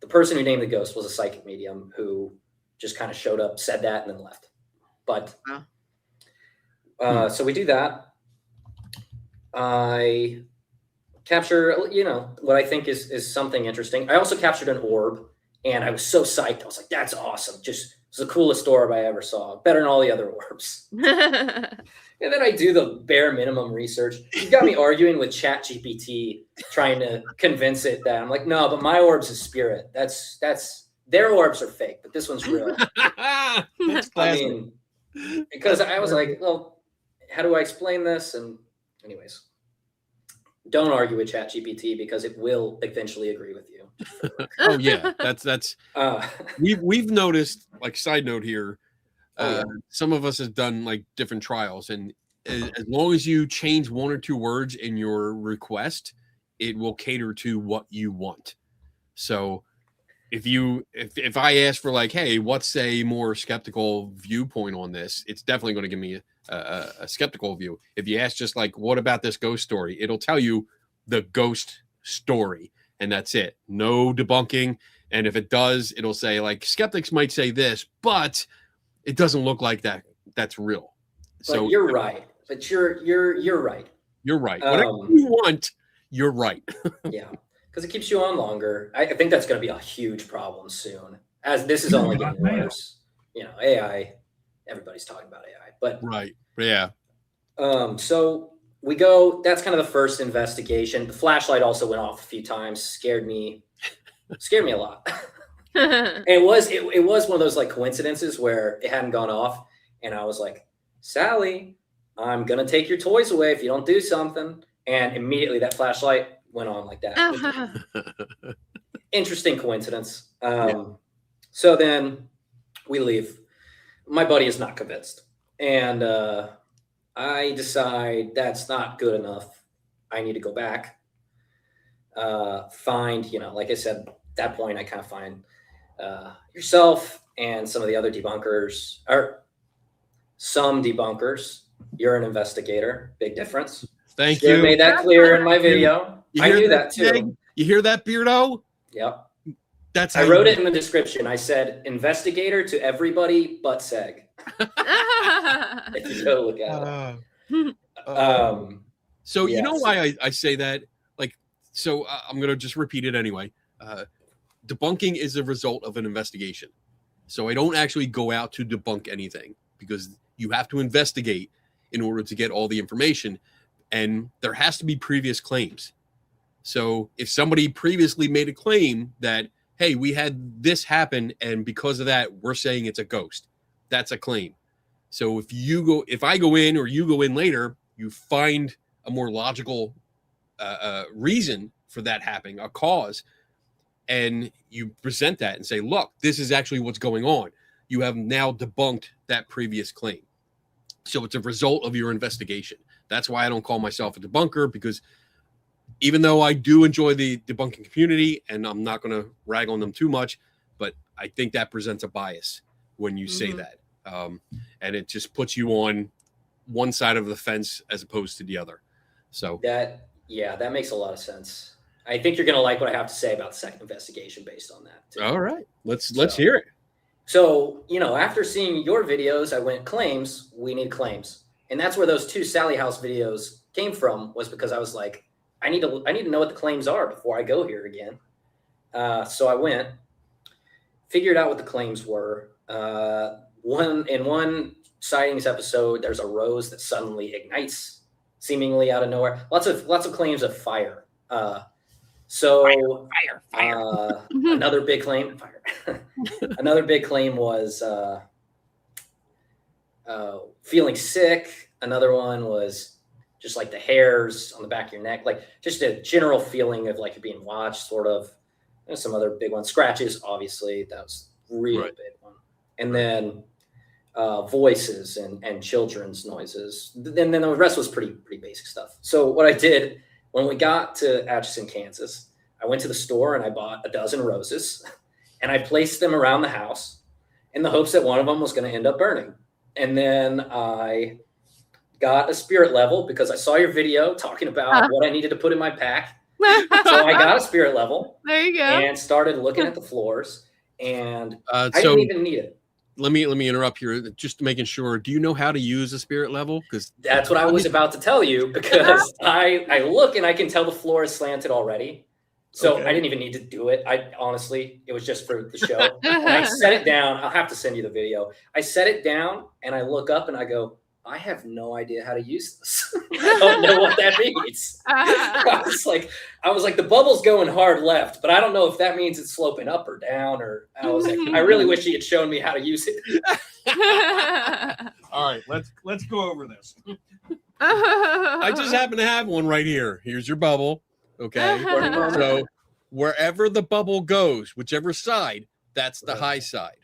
the person who named the ghost was a psychic medium who just kind of showed up, said that, and then left. But so we do that. I capture, what I think is something interesting. I also captured an orb, and I was so psyched. I was like, that's awesome. Just it's the coolest orb I ever saw. Better than all the other orbs. And then I do the bare minimum research. You got me arguing with ChatGPT, trying to convince it that I'm like, no, but my orb's a spirit. That's their orbs are fake, but this one's real. That's classic. Because I was like, well, how do I explain this? And anyways, don't argue with ChatGPT because it will eventually agree with you. Oh yeah, that's we've noticed. Like, side note here. Some of us have done like different trials, and as long as you change 1 or 2 words in your request, it will cater to what you want. So if I ask for like, hey, what's a more skeptical viewpoint on this, it's definitely going to give me a skeptical view. If you ask just like, what about this ghost story, it'll tell you the ghost story, and that's it. No debunking. And if it does, it'll say like, skeptics might say this, but it doesn't look like that. That's real. But so you're right. But you're right. You're right. Whatever you want, you're right. Yeah, because it keeps you on longer. I think that's going to be a huge problem soon, as this is only getting worse. AI. Everybody's talking about AI, but right. Yeah. So we go. That's kind of the first investigation. The flashlight also went off a few times. Scared me a lot. And it was one of those like coincidences where it hadn't gone off, and I was like, Sally, I'm gonna take your toys away if you don't do something. And immediately that flashlight went on like that. Interesting coincidence. So then we leave. My buddy is not convinced, and I decide that's not good enough. I need to go back. Find, like I said, at that point I kind of find yourself and some of the other debunkers, or some debunkers. You're an investigator. Big difference. Thank you. Made that clear in my video. I knew that too. Seg? You hear that, Beardo? Yep. That's I wrote it in the description. I said investigator to everybody but Seg. If you go look at it. So you know why I say that? Like, so I'm gonna just repeat it anyway. Debunking is a result of an investigation. So I don't actually go out to debunk anything, because you have to investigate in order to get all the information, and there has to be previous claims. So if somebody previously made a claim that, hey, we had this happen, and because of that, we're saying it's a ghost, that's a claim. So if I go in or you go in later, you find a more logical reason for that happening, a cause, and you present that and say, look, this is actually what's going on. You have now debunked that previous claim. So it's a result of your investigation. That's why I don't call myself a debunker, because even though I do enjoy the debunking community, and I'm not going to rag on them too much, but I think that presents a bias when you say that. And it just puts you on one side of the fence as opposed to the other. So that makes a lot of sense. I think you're going to like what I have to say about the second investigation based on that too. All right, let's hear it. So, after seeing your videos, I went, claims, we need claims. And that's where those 2 Sally House videos came from, was because I was like, I need to know what the claims are before I go here again. So I went, figured out what the claims were. One sightings episode, there's a rose that suddenly ignites seemingly out of nowhere. Lots of claims of fire. Fire. Another big claim. Another big claim was feeling sick. Another one was just like the hairs on the back of your neck, like just a general feeling of like you're being watched, sort of. There's some other big ones. Scratches, obviously, that was really big one. And then voices and children's noises. Then the rest was pretty basic stuff. So what I did when we got to Atchison, Kansas, I went to the store and I bought a dozen roses, and I placed them around the house in the hopes that one of them was going to end up burning. And then I got a spirit level because I saw your video talking about what I needed to put in my pack. So I got a spirit level. There you go. And started looking at the floors, and I didn't even need it. let me interrupt here. Just making sure. Do you know how to use a spirit level? Because that's what I was about to tell you. Because I look and I can tell the floor is slanted already. So I didn't even need to do it. I honestly, it was just for the show. And I set it down. I'll have to send you the video. I set it down and I look up and I go, I have no idea how to use this. I don't know what that means. I was like, the bubble's going hard left, but I don't know if that means it's sloping up or down. Or I was like, I really wish he had shown me how to use it. All right, let's go over this. I just happen to have one right here. Here's your bubble. Okay. So wherever the bubble goes, whichever side, that's the high side.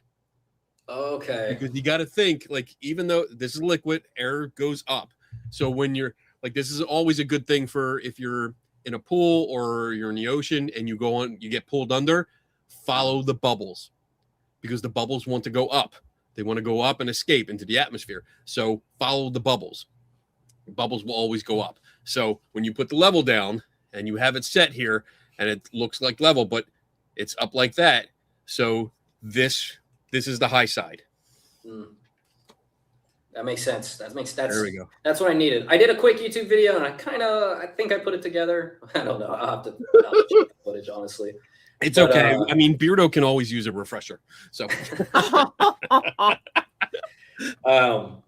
Okay. Because you got to think, like, even though this is liquid, air goes up. So when you're like, this is always a good thing for if you're in a pool or you're in the ocean and you get pulled under, follow the bubbles because the bubbles want to go up. They want to go up and escape into the atmosphere. So follow the bubbles. The bubbles will always go up. So when you put the level down and you have it set here and it looks like level, but it's up like that. So this is the high side. That makes sense. There we go. That's what I needed. I did a quick YouTube video and I think I put it together. I don't know. I'll have to check the footage, honestly. It's okay. I mean, Beardo can always use a refresher. So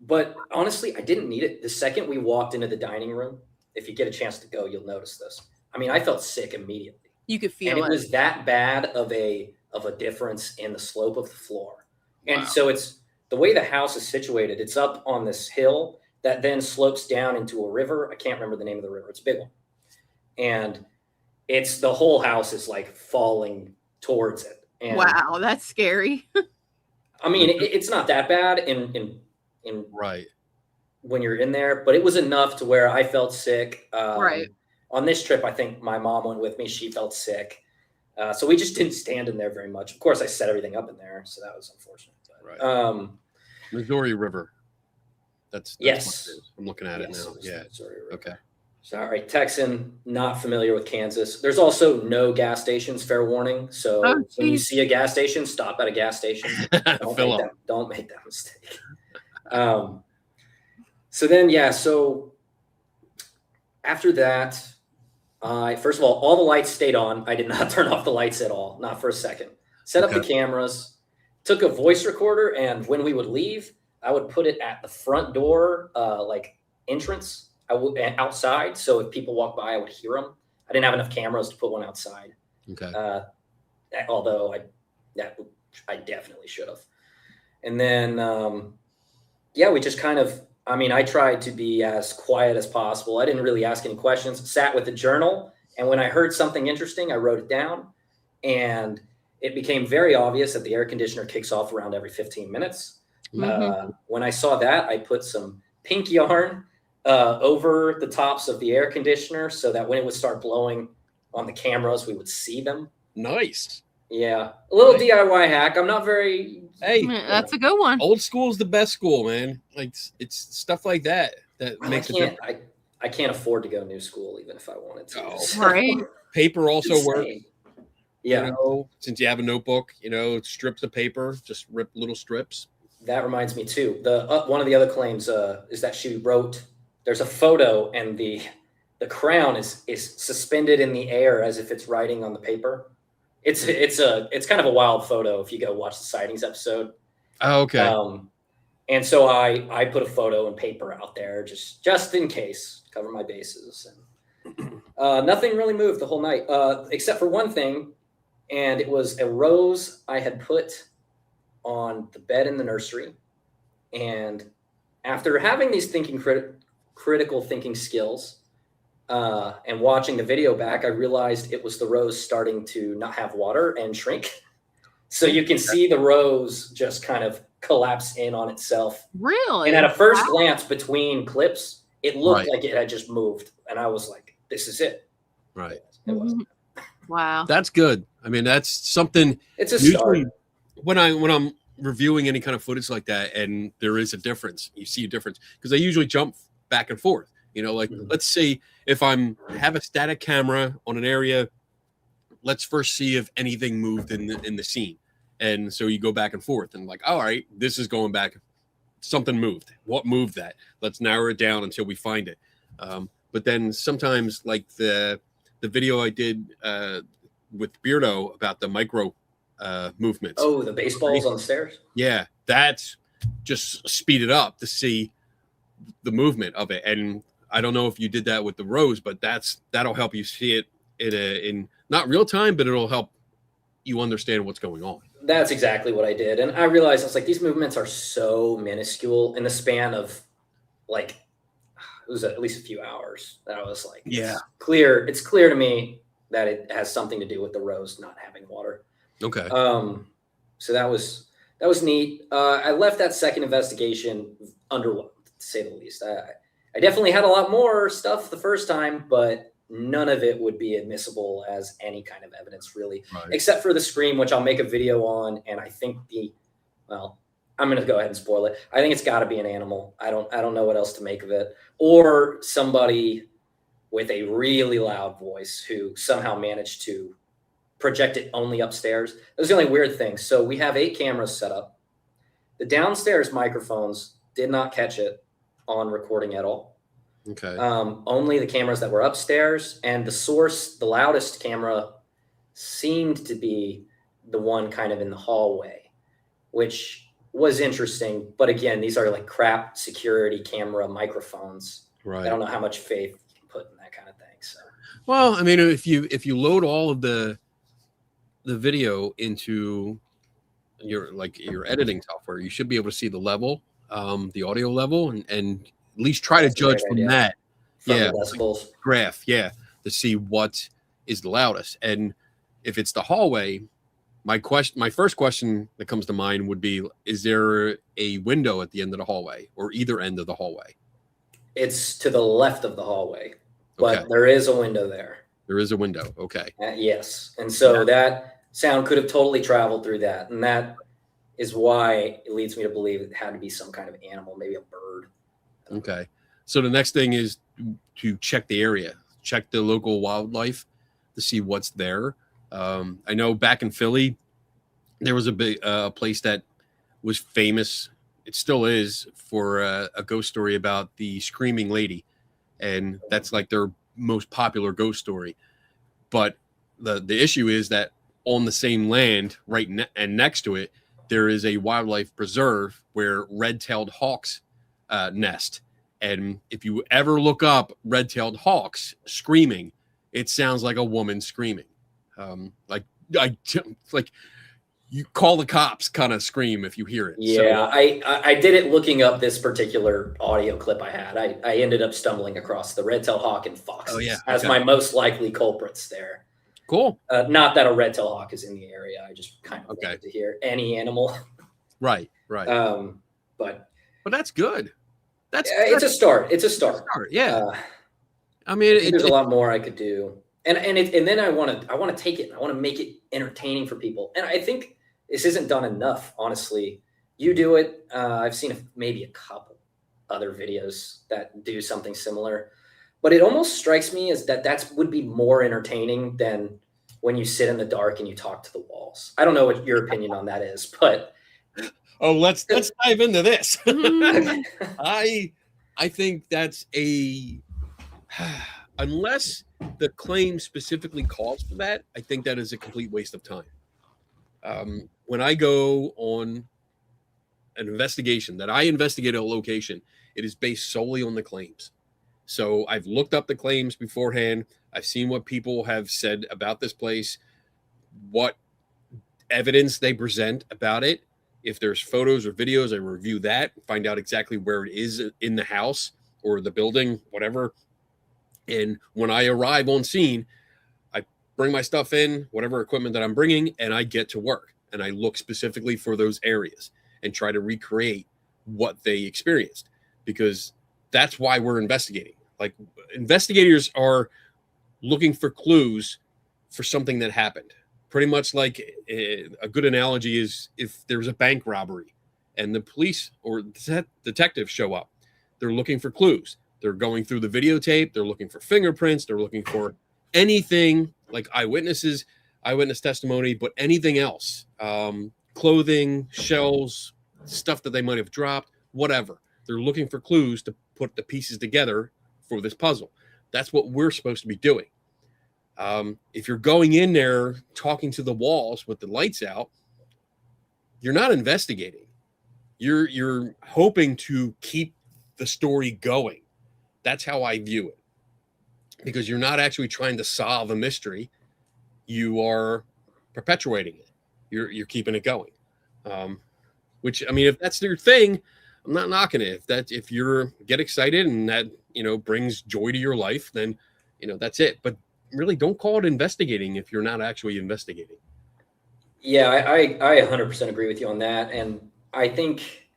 but honestly, I didn't need it. The second we walked into the dining room, if you get a chance to go, you'll notice this. I mean, I felt sick immediately. You could feel it. And it was that bad of a difference in the slope of the floor. And so it's the way the house is situated. It's up on this hill that then slopes down into a river. I can't remember the name of the river. It's a big one. And it's the whole house is like falling towards it. And wow, that's scary. I mean, it's not that bad in right when you're in there, but it was enough to where I felt sick. Right. On this trip, I think my mom went with me. She felt sick. So we just didn't stand in there very much. Of course, I set everything up in there, so that was unfortunate. But, right. Missouri River. That's yes. I'm looking at it now. Yeah. Missouri River. Okay. Sorry, Texan, not familiar with Kansas. There's also no gas stations, fair warning. So when you see a gas station, stop at a gas station. Don't make that mistake. So then, so after that, first of all the lights stayed on. I did not turn off the lights at all, not for a second. Set up the cameras, took a voice recorder, and when we would leave, I would put it at the front door, entrance. I would outside, so if people walk by, I would hear them. I didn't have enough cameras to put one outside. Okay. Although I definitely should have. And then, we just kind of. I mean, I tried to be as quiet as possible. I didn't really ask any questions. Sat with a journal, and when I heard something interesting, I wrote it down. And it became very obvious that the air conditioner kicks off around every 15 minutes. Mm-hmm. When I saw that, I put some pink yarn over the tops of the air conditioner so that when it would start blowing on the cameras, we would see them. Nice. Yeah. A little DIY hack. I'm not very... Hey. That's a good one. Old school is the best school, man. Like, it's stuff like that makes it. I can't afford to go new school even if I wanted to. Oh. So. Right. Paper also works. Yeah. Since you have a notebook, strips of paper, just rip little strips. That reminds me too. One of the other claims is that she wrote... There's a photo and the crown is suspended in the air as if it's writing on the paper. It's kind of a wild photo if you go watch the sightings episode. Oh, okay. And so I put a photo and paper out there just in case, cover my bases. And nothing really moved the whole night except for one thing, and it was a rose I had put on the bed in the nursery. And after having these critical thinking skills and watching the video back, I realized it was the rose starting to not have water and shrink. So you can see the rose just kind of collapse in on itself. Really? And at a first glance between clips, it looked like it had just moved. And I was like, this is it. Right. It wasn't. Wow. That's good. I mean, that's something. It's a start. When I'm reviewing any kind of footage like that, and there is a difference, you see a difference, because I usually jump back and forth. Let's say if have a static camera on an area, let's first see if anything moved in the scene. And so you go back and forth and like, all right, this is going back. Something moved. What moved that? Let's narrow it down until we find it. But then sometimes like the video I did with Beardo about the micro movements. Oh, the baseballs on the stairs? Yeah, that's just speed it up to see the movement of it. And I don't know if you did that with the rows, but that'll help you see it in not real time, but it'll help you understand what's going on. That's exactly what I did. And I realized I was like, these movements are so minuscule in the span of like, it was at least a few hours that I was like, yeah, it's clear to me that it has something to do with the rows not having water. Okay. So that was neat. I left that second investigation underwhelmed, to say the least. I definitely had a lot more stuff the first time, but none of it would be admissible as any kind of evidence, really, except for the scream, which I'll make a video on. And I think I'm going to go ahead and spoil it. I think it's got to be an animal. I don't know what else to make of it, or somebody with a really loud voice who somehow managed to project it only upstairs. That was the only weird thing. So we have 8 cameras set up. The downstairs microphones did not catch it on recording at all. Okay. Only the cameras that were upstairs, and the source, the loudest camera, seemed to be the one kind of in the hallway, which was interesting. But again, these are like crap security camera microphones. Right. I don't know how much faith you can put in that kind of thing. So, well, I mean, if you load all of the video into your editing software, you should be able to see the level, the audio level, and at least try to judge from that. From the decibels. Graph, to see what is the loudest. And if it's the hallway, my first question that comes to mind would be, is there a window at the end of the hallway or either end of the hallway? It's to the left of the hallway, but there is a window there. There is a window. Okay. Yes. And so that sound could have totally traveled through that. And that is why it leads me to believe it had to be some kind of animal, maybe a bird. Okay. So the next thing is to check the area, check the local wildlife to see what's there. I know back in Philly, there was a big place that was famous. It still is for a ghost story about the screaming lady. And that's like their most popular ghost story. But the issue is that on the same land and next to it, there is a wildlife preserve where red-tailed hawks nest. And if you ever look up red-tailed hawks screaming, it sounds like a woman screaming. Like you call the cops kind of scream if you hear it. Yeah, so, I did it looking up this particular audio clip I had. I ended up stumbling across the red-tailed hawk and foxes as my most likely culprits there. Cool. Not that a red-tailed hawk is in the area. I just kind of wanted to hear any animal. Right. But that's good. It's a start. It's a start. Yeah. I mean, there's a lot more I could do, and then I want to take it. I want to make it entertaining for people, and I think this isn't done enough. Honestly, you do it. I've seen maybe a couple other videos that do something similar, but it almost strikes me as that would be more entertaining than when you sit in the dark and you talk to the walls. I don't know what your opinion on that is, but. Oh, let's dive into this. I think that's unless the claim specifically calls for that, I think that is a complete waste of time. When I go on an investigation that I investigate a location, it is based solely on the claims. So I've looked up the claims beforehand. I've seen what people have said about this place, what evidence they present about it. If there's photos or videos, I review that, find out exactly where it is in the house or the building, whatever. And when I arrive on scene, I bring my stuff in, whatever equipment that I'm bringing, and I get to work. And I look specifically for those areas and try to recreate what they experienced, because that's why we're investigating. Like, investigators are looking for clues for something that happened. Pretty much like a good analogy is if there's a bank robbery and the police or detectives show up, they're looking for clues. They're going through the videotape. They're looking for fingerprints. They're looking for anything like eyewitness testimony, but anything else, clothing, shells, stuff that they might have dropped, whatever. They're looking for clues to put the pieces together for this puzzle. That's what we're supposed to be doing. If you're going in there talking to the walls with the lights out, you're not investigating. You're hoping to keep the story going. That's how I view it. Because you're not actually trying to solve a mystery. You are perpetuating it. You're keeping it going. Which, I mean, if that's your thing, I'm not knocking it. If you're get excited and that, brings joy to your life, then, that's it. But really don't call it investigating if you're not actually investigating. Yeah, I 100% agree with you on that. And I think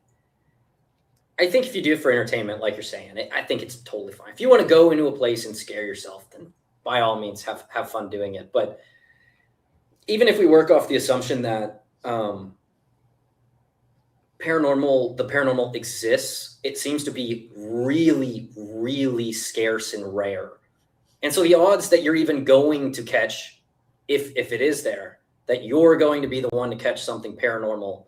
if you do it for entertainment, like you're saying, I think it's totally fine. If you want to go into a place and scare yourself, then by all means have fun doing it. But even if we work off the assumption that the paranormal exists, it seems to be really, really scarce and rare. And so the odds that you're even going to catch, if it is there, that you're going to be the one to catch something paranormal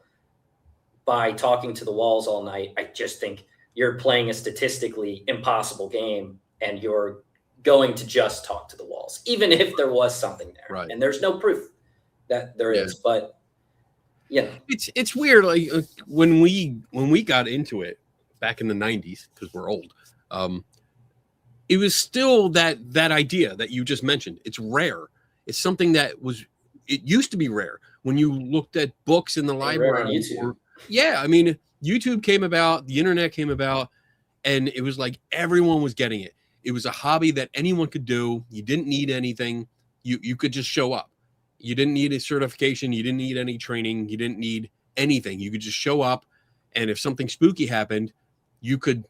by talking to the walls all night, I just think you're playing a statistically impossible game, and you're going to just talk to the walls, even if there was something there. Right. And there's no proof that there is, but it's weird. Like when we got into it back in the 90s, because we're old, it was still that idea that you just mentioned. It's rare. It's something it used to be rare when you looked at books in the library on YouTube. Yeah, I mean, YouTube came about, the internet came about, and it was like everyone was getting it. It was a hobby that anyone could do. You didn't need anything. You could just show up. You didn't need a certification. You didn't need any training. You didn't need anything. You could just show up, and if something spooky happened, you could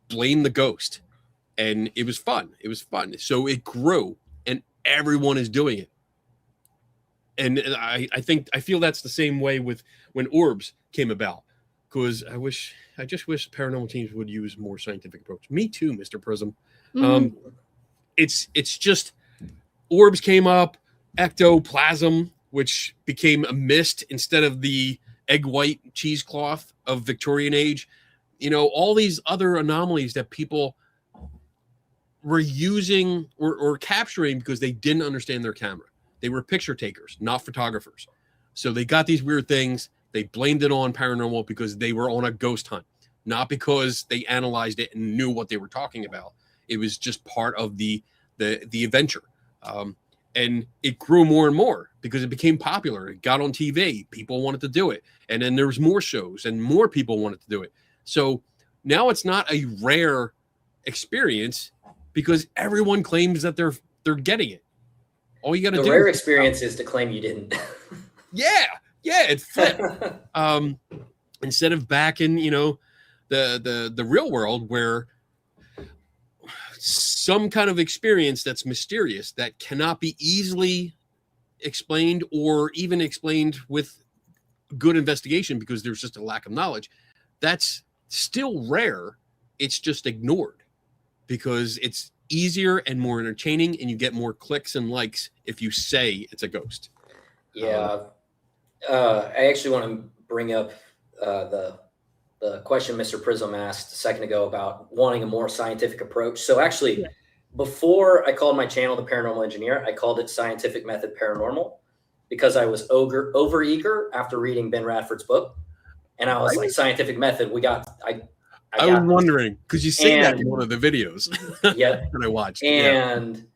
blame the ghost. And it was fun. It was fun. So it grew, and everyone is doing it. And I feel that's the same way with when orbs came about, because I just wish paranormal teams would use more scientific approach. Me too, Mr. Prism. Mm-hmm. It's just orbs came up, ectoplasm, which became a mist instead of the egg white cheesecloth of Victorian age. All these other anomalies that people were using or capturing because they didn't understand their camera. They were picture takers, not photographers. So they got these weird things. They blamed it on paranormal because they were on a ghost hunt, not because they analyzed it and knew what they were talking about. It was just part of the adventure. And it grew more and more because it became popular. It got on TV. People wanted to do it. And then there was more shows and more people wanted to do it. So now it's not a rare experience because everyone claims that they're getting it. All you got to do. The rare experience is to claim you didn't. Yeah, it flipped. Instead of back in the real world where some kind of experience that's mysterious that cannot be easily explained or even explained with good investigation because there's just a lack of knowledge, that's still rare. It's just ignored because it's easier and more entertaining, and you get more clicks and likes if you say it's a ghost. Yeah. I actually want to bring up the question Mr. Prism asked a second ago about wanting a more scientific approach. So actually, before I called my channel The Paranormal Engineer, I called it Scientific Method Paranormal because I was over eager after reading Ben Radford's book. And I was like, scientific method, I was wondering, because you say that in one of the videos that I watched. And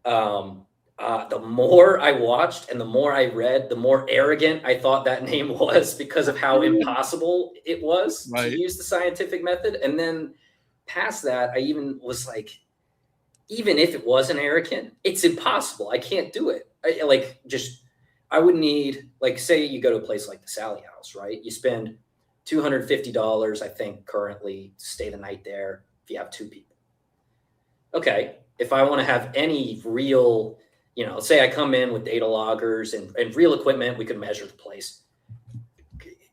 the more I watched and the more I read, the more arrogant I thought that name was because of how impossible it was to use the scientific method. And then past that, I even was like, even if it wasn't arrogant, it's impossible. I can't do it. I would need, like, say you go to a place like the Sally House, right? You spend $250, I think, currently to stay the night there if you have two people. Okay, if I want to have any real, say I come in with data loggers and real equipment, we could measure the place.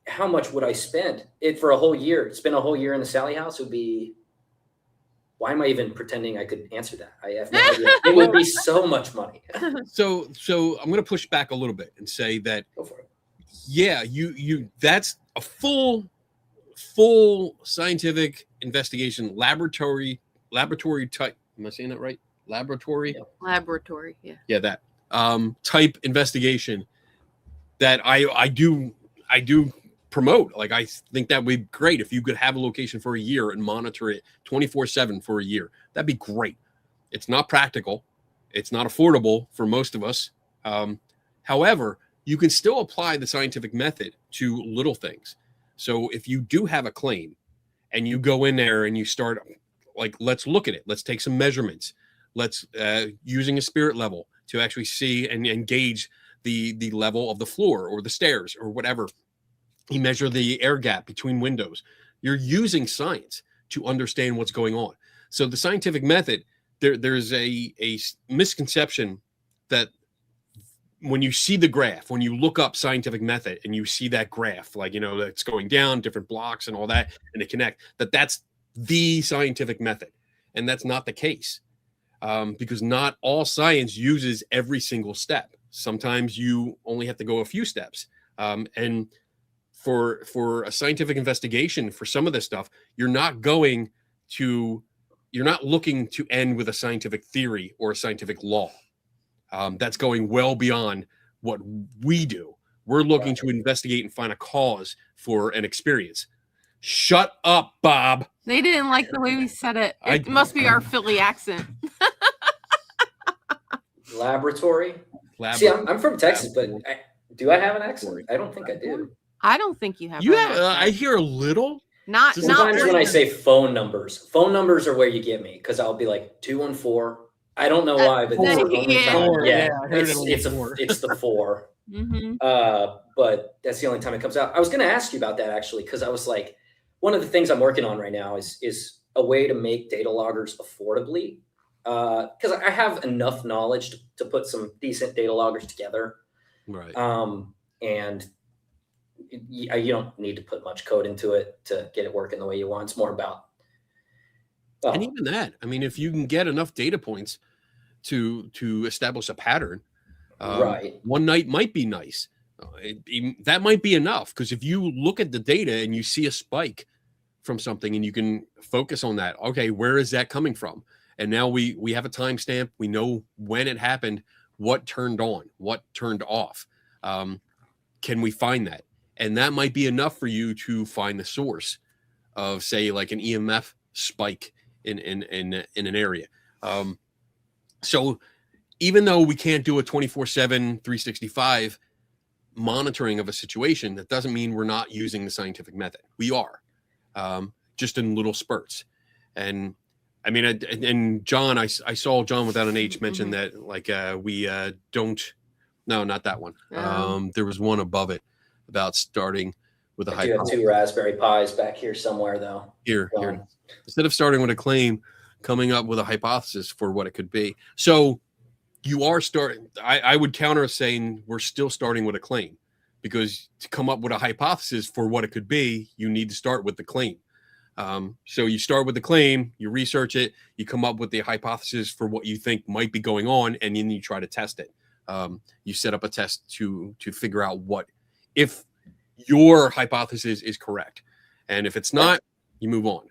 How much would I spend it for a whole year? Spend a whole year in the Sally House would be, why am I even pretending I could answer that? I have no idea. It would be so much money. So I'm going to push back a little bit and say that Go for it. Yeah, you that's a full scientific investigation, laboratory type. Am I saying that right? Laboratory. Yeah. Yeah, that type investigation that I do promote. Like, I think that would be great if you could have a location for a year and monitor it 24/7 for a year. That'd be great. It's not practical. It's not affordable for most of us. However, you can still apply the scientific method to little things. So if you do have a claim and you go in there and you start, like, let's look at it. Let's take some measurements. Let's using a spirit level to actually see and engage the level of the floor or the stairs or whatever. You measure the air gap between windows. You're using science to understand what's going on. So the scientific method, there's a misconception that when you see the graph, when you look up scientific method and you see that graph, like, that's going down different blocks and all that, and they connect, that's the scientific method. And that's not the case, because not all science uses every single step. Sometimes you only have to go a few steps. And for a scientific investigation, for some of this stuff, you're not looking to end with a scientific theory or a scientific law. That's going well beyond what we do. We're looking to investigate and find a cause for an experience. Shut up, Bob. They didn't like the way we said it. It must be our Philly accent. Laboratory. See, I'm from Texas, but do I have an accent? I don't think I do. I don't think you have. I hear a little. Sometimes when I say phone numbers are where you get me, because I'll be like 214. I don't know why, but this is the only time. It's the 4. Mm-hmm. But that's the only time it comes out. I was going to ask you about that, actually, because I was like, one of the things I'm working on right now is a way to make data loggers affordably, because I have enough knowledge to put some decent data loggers together. Right. And you don't need to put much code into it to get it working the way you want. It's more about, and even that, I mean, if you can get enough data points to establish a pattern, right, one night might be nice. That might be enough, because if you look at the data and you see a spike from something and you can focus on that, okay, where is that coming from? And now we have a timestamp. We know when it happened, what turned on, what turned off. Can we find that? And that might be enough for you to find the source of, say, like an EMF spike in an area. So even though we can't do a 24/7, 365 monitoring of a situation, that doesn't mean we're not using the scientific method. We are, just in little spurts. And I mean, and John, I saw John without an H mention that, like, we don't. No, not that one. There was one above it about starting with a hypothesis. I do have 2 Raspberry Pis back here somewhere, though. Here. Instead of starting with a claim, coming up with a hypothesis for what it could be. So you are starting. I would counter saying we're still starting with a claim, because to come up with a hypothesis for what it could be, you need to start with the claim. So you start with the claim, you research it, you come up with the hypothesis for what you think might be going on, and then you try to test it. You set up a test to figure out what, if your hypothesis is correct, and if it's not, you move on.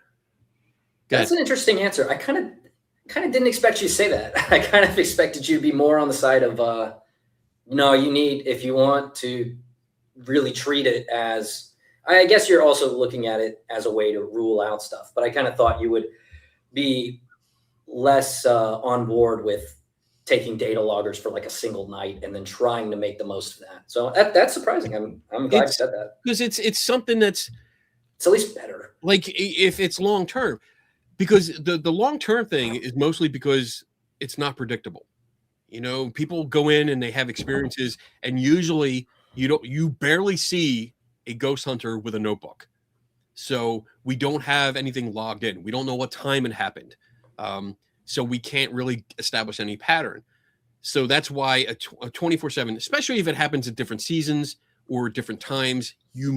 That's an interesting answer. I kind of didn't expect you to say that. I kind of expected you to be more on the side of, no, you need, if you want to really treat it as, I guess you're also looking at it as a way to rule out stuff, but I kind of thought you would be less on board with taking data loggers for like a single night and then trying to make the most of that. So that's surprising. I'm glad you said that, because it's something that's, it's at least better. Like, if it's long term, because the long term thing is mostly because it's not predictable. People go in and they have experiences, and usually you barely see a ghost hunter with a notebook. So we don't have anything logged in. We don't know what time it happened. So we can't really establish any pattern. So that's why a 24/7, especially if it happens at different seasons or different times, you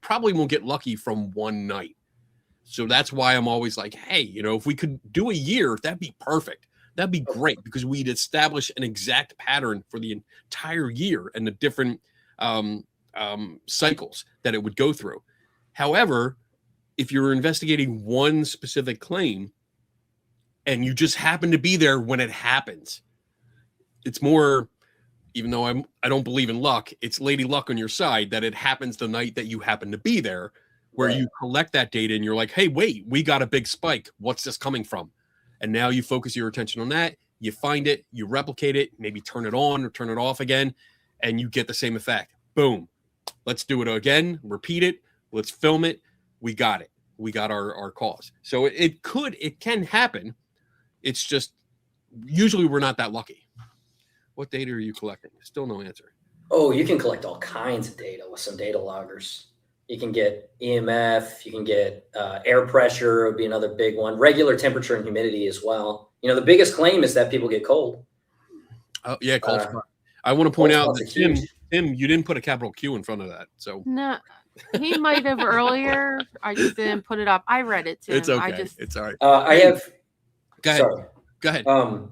probably won't get lucky from one night. So that's why I'm always like, hey, if we could do a year, that'd be perfect. That'd be great because we'd establish an exact pattern for the entire year and the different cycles that it would go through. However, if you're investigating one specific claim and you just happen to be there when it happens, it's more, even though I don't believe in luck, it's lady luck on your side that it happens the night that you happen to be there, where you collect that data and you're like, hey, wait, we got a big spike. What's this coming from? And now you focus your attention on that. You find it, you replicate it, maybe turn it on or turn it off again, and you get the same effect. Boom. Let's do it again. Repeat it. Let's film it. We got it. We got our cause. So it can happen. It's just usually we're not that lucky. What data are you collecting? Still no answer. Oh, you can collect all kinds of data with some data loggers. You can get EMF, you can get air pressure would be another big one, regular temperature and humidity as well. You know, the biggest claim is that people get cold. Oh, yeah, cold spot. I want to point out that Tim, you didn't put a capital Q in front of that. So no, he might have earlier. I just didn't put it up. I read it too. It's okay. It's all right. I have. Go ahead. Sorry. Go ahead.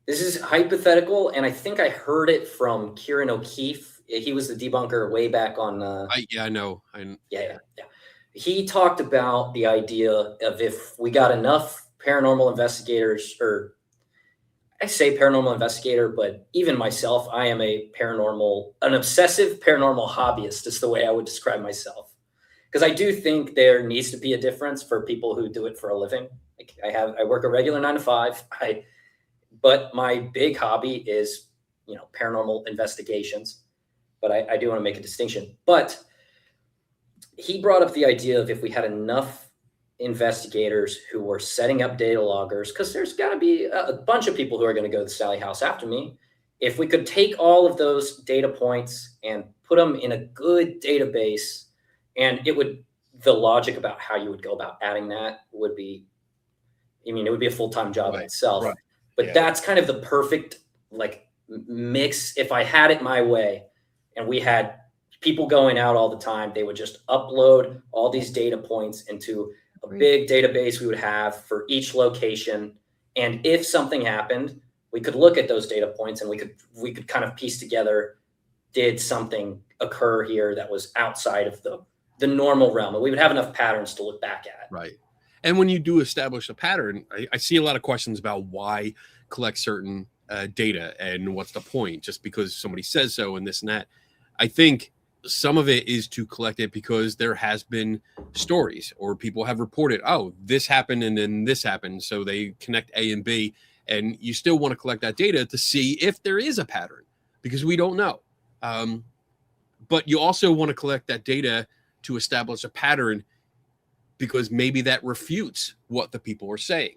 This is hypothetical, and I think I heard it from Kieran O'Keefe. He was the debunker way back on. I know. Yeah. He talked about the idea of if we got enough paranormal investigators, or I say paranormal investigator, but even myself, I am an obsessive paranormal hobbyist is the way I would describe myself. Because I do think there needs to be a difference for people who do it for a living. Like I work a regular 9 to 5. But my big hobby is, paranormal investigations. But I do want to make a distinction. But he brought up the idea of if we had enough investigators who were setting up data loggers, because there's got to be a bunch of people who are going to go to the Sally House after me. If we could take all of those data points and put them in a good database, and the logic about how you would go about adding that would be, it would be a full-time job in itself. Right. But that's kind of the perfect mix. If I had it my way and we had people going out all the time, they would just upload all these data points into a big database we would have for each location. And if something happened, we could look at those data points and we could kind of piece together, did something occur here that was outside of the normal realm? And we would have enough patterns to look back at. Right. And when you do establish a pattern, I see a lot of questions about why collect certain data and what's the point, just because somebody says so and this and that. I think some of it is to collect it because there has been stories or people have reported, oh, this happened and then this happened. So they connect A and B, and you still want to collect that data to see if there is a pattern because we don't know. But you also want to collect that data to establish a pattern because maybe that refutes what the people are saying.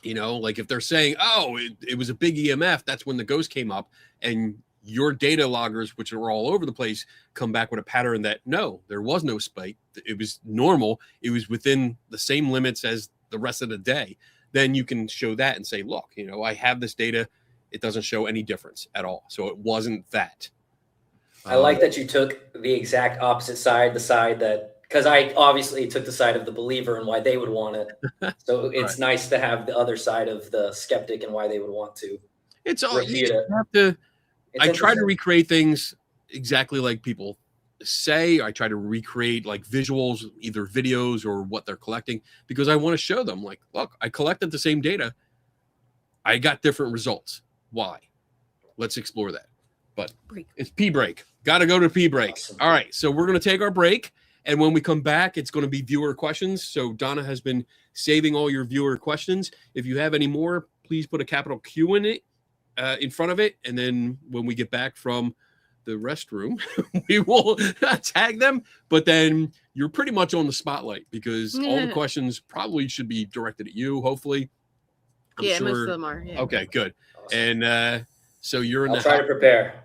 Like if they're saying, oh, it was a big EMF, that's when the ghost came up, and your data loggers, which are all over the place, come back with a pattern that, no, there was no spike. It was normal. It was within the same limits as the rest of the day. Then you can show that and say, look, I have this data. It doesn't show any difference at all. So it wasn't that. I like that you took the exact opposite side, the side that, because I obviously took the side of the believer and why they would want it. So it's nice to have the other side of the skeptic and why they would want to. It's all you have to. I try to recreate things exactly like people say. I try to recreate like visuals, either videos or what they're collecting, because I want to show them like, look, I collected the same data. I got different results. Why? Let's explore that. But it's pee break. Got to go to pee break. Awesome. All right. So we're going to take our break. And when we come back, it's going to be viewer questions. So Donna has been saving all your viewer questions. If you have any more, please put a capital Q in it, in front of it. And then when we get back from the restroom, we will tag them. But then you're pretty much on the spotlight because all the questions probably should be directed at you, hopefully. I'm sure. Most of them are. Yeah. Okay, good. Awesome. And so you're in I'll try to prepare.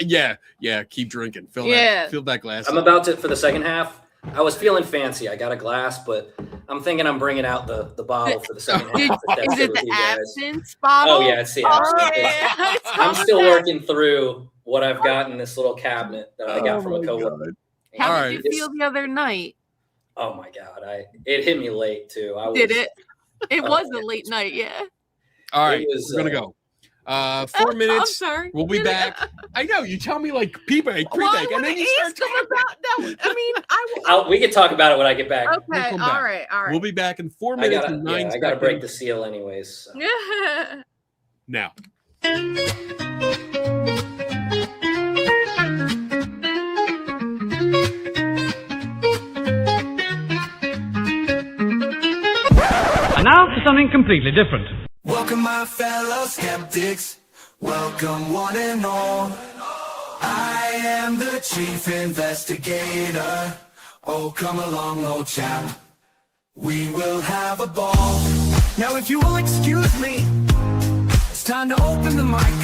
yeah. Keep drinking. Fill that glass. I'm about to for the second half. I was feeling fancy. I got a glass, but I'm thinking I'm bringing out the bottle for the second half. Is it the absinthe bottle? Oh yeah, it's the absinthe. Yeah. I'm still working through what I've got in this little cabinet that I got from a coworker. How did you feel the other night? Oh my God, it hit me late too. Did it? It was a late night, yeah. All right, was, we're gonna go. 4 minutes. I'm sorry. We'll be back. I know you tell me like pre-bake, and then you start talking about that. I mean, we can talk about it when I get back. Okay, all right. We'll be back in 4 minutes and 9 seconds. I gotta break the seal anyways. So. Yeah. Now. And now for something completely different. Welcome, my fellow skeptics. Welcome, one and all. I am the chief investigator. Oh, come along, old chap. We will have a ball. Now, if you will excuse me, it's time to open the mic.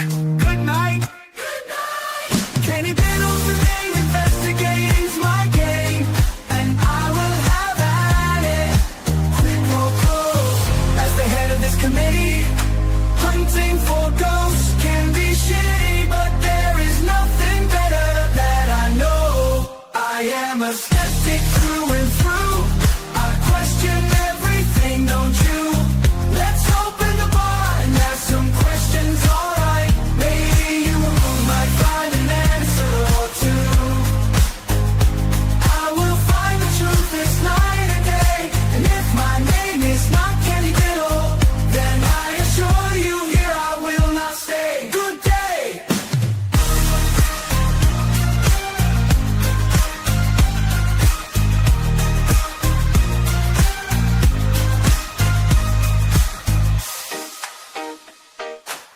Good night. Good night. Kenny Biddle's the name, investigating's my game, and I will have at it. Quid pro quo, as the head of this committee. Hunting for ghosts can be shitty, but there is nothing better that I know. I am a skeptic through and through. I question everything, don't you? Let's open the bar and ask some questions, alright? Maybe you might find an answer or two. I will find the truth this night and day, and if my name is not Kenny Biddle, then I assure you here I will not stay. Good day!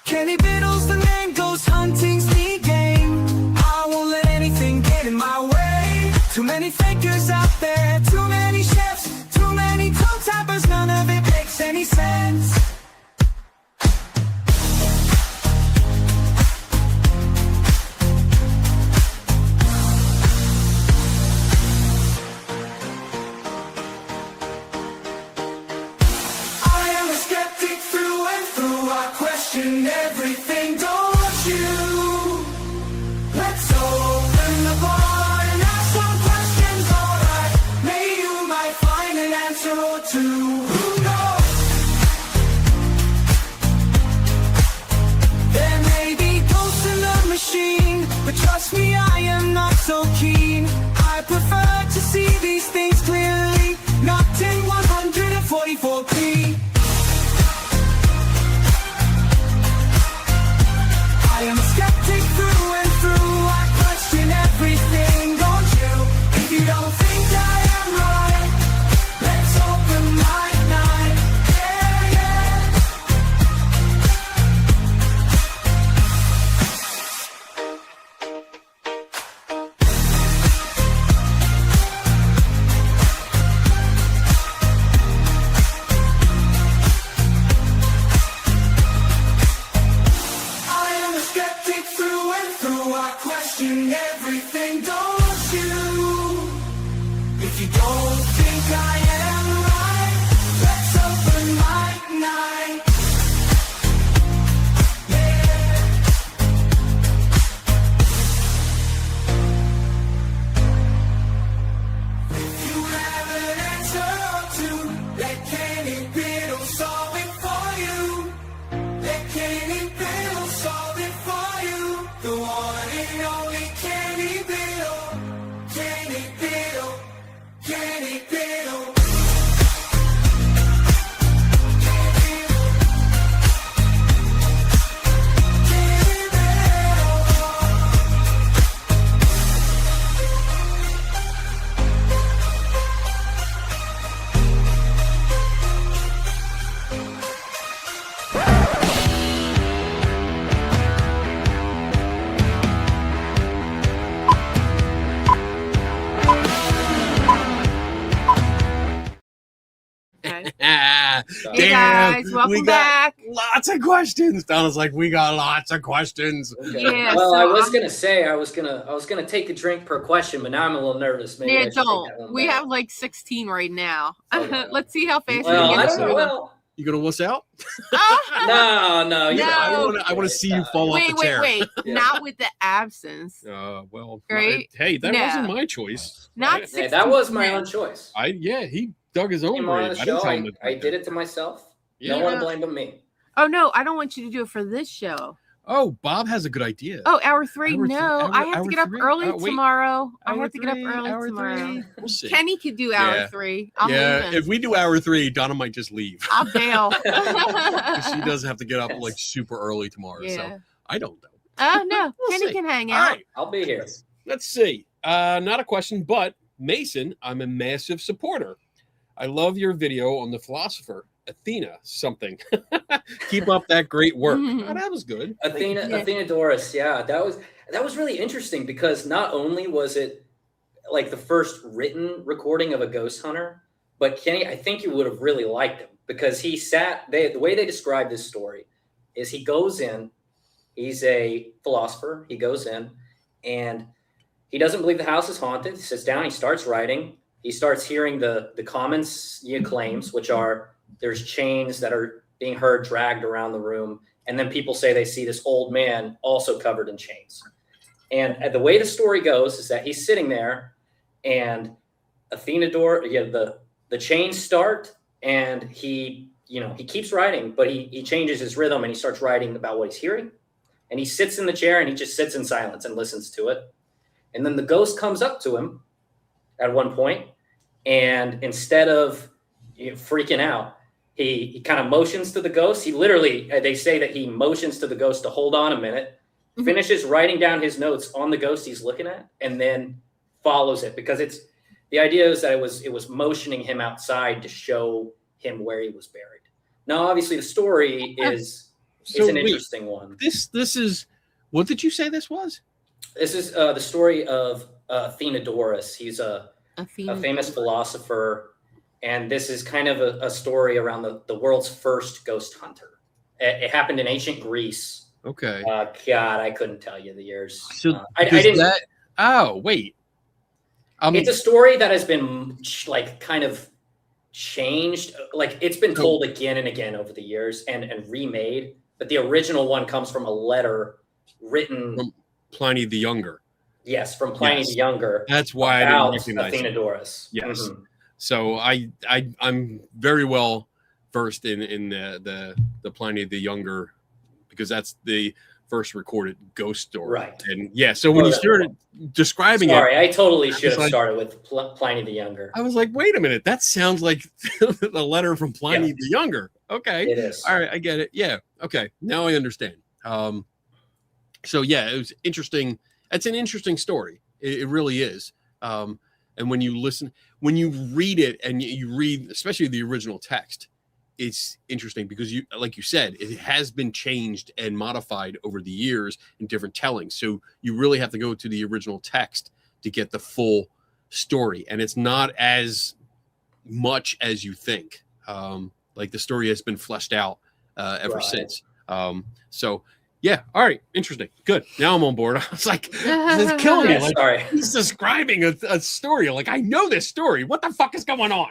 Kenny Biddle's the name, goes hunting's the game. I won't let anything get in my way. Too many fakers out there, too many chefs, too many toe tappers, none of it makes any sense. I am a skeptic through and through. I question everything, don't you? Let's open the bar and ask some questions, alright? Maybe you might find an answer or two. Who knows? There may be ghosts in the machine, but trust me, I am not so keen. I prefer to see these things clearly, not in 144p. I am a skeptic through and through. I question everything, don't you? If you don't think I am right, let's open my night. Yeah, yeah. I am a skeptic through and through. I question everything, don't you? If you don't think I am right, let's open my night. If you have an answer or two, let Kenny Biddle solve it for you. Let Kenny Biddle solve it for you. The one and only Kenny Biddle. Kenny Biddle. Kenny Biddle. Kenny Okay. Hey guys, welcome back. Lots of questions. Donna's like, we got lots of questions. Okay. Yeah, well, so I was I'm- gonna say I was gonna take a drink per question, but now I'm a little nervous. Maybe I Yeah, should take that don't. one We back. have like 16 right now. Okay. Let's see how fast Well, we I get don't through know. them. Well, You gonna wuss out? no. You No. know, I want to see you fall off Wait, the chair. wait. Yeah. Not with the absence. Well, Right? hey, that No. wasn't my choice. Not I, Hey, that was my 16. own choice. yeah, he dug his own Came on grave. the I didn't show. tell him to I do did that. it to myself. Yeah. No one to blame but me. Oh no, I don't want you to do it for this show. Oh, Bob has a good idea. Oh, hour 3. Hour No, th- I hour- have to get hour up 3? early Wait. tomorrow. I Hour have to get up 3, early hour tomorrow. 3. We'll see. Kenny could do hour 3. I'm leaving. If we do hour 3, Donna might just leave. I'll bail. 'Cause she does have to get up like super early tomorrow. Yeah. So I don't know. Oh no, We'll Kenny see. can hang All out. right. I'll be here. Let's see. Not a question, but Mason, I'm a massive supporter. I love your video on the philosopher Athena something. Keep up that great work. Oh, that was good. Athena-Doris, yeah, that was really interesting because not only was it like the first written recording of a ghost hunter, but Kenny, I think you would have really liked him because the way they describe this story is he goes in, he's a philosopher, he goes in and he doesn't believe the house is haunted. He sits down, he starts writing, he starts hearing the common claims, which are there's chains that are being heard dragged around the room. And then people say they see this old man also covered in chains. And the way the story goes is that he's sitting there and the chains start and he keeps writing, but he changes his rhythm and he starts writing about what he's hearing. And he sits in the chair and he just sits in silence and listens to it. And then the ghost comes up to him at one point, and instead of freaking out, he kind of motions to the ghost. He literally, they say that he motions to the ghost to hold on a minute, finishes writing down his notes on the ghost he's looking at, and then follows it because the idea is that it was motioning him outside to show him where he was buried. Now, obviously, the story is an interesting one. This is, what did you say this was? This is the story of Athena-Doris. He's a famous philosopher. And this is kind of a story around the world's first ghost hunter. It happened in ancient Greece. Okay. God, I couldn't tell you the years. So I didn't. Wait. It's a story that has been like kind of changed. Like it's been told again and again over the years and remade. But the original one comes from a letter written from Pliny the Younger. Yes, from Pliny the Younger. That's why I didn't recognize Athena-Doris. Yes. Mm-hmm. So I'm very well versed in the Pliny the Younger because that's the first recorded ghost story. Right. And yeah, so when you started describing I totally should have started with Pliny the Younger. I was like, wait a minute, that sounds like the letter from Pliny the Younger. Okay. It is. All right, I get it. Yeah. Okay. Now I understand. So yeah, it was interesting. It's an interesting story. It really is. And when you read it and you read, especially the original text, it's interesting because like you said, it has been changed and modified over the years in different tellings. So you really have to go to the original text to get the full story. And it's not as much as you think. Like the story has been fleshed out ever since. So yeah. All right. Interesting. Good. Now I'm on board. I was like, this is killing me. Like, sorry. He's describing a story. Like, I know this story. What the fuck is going on?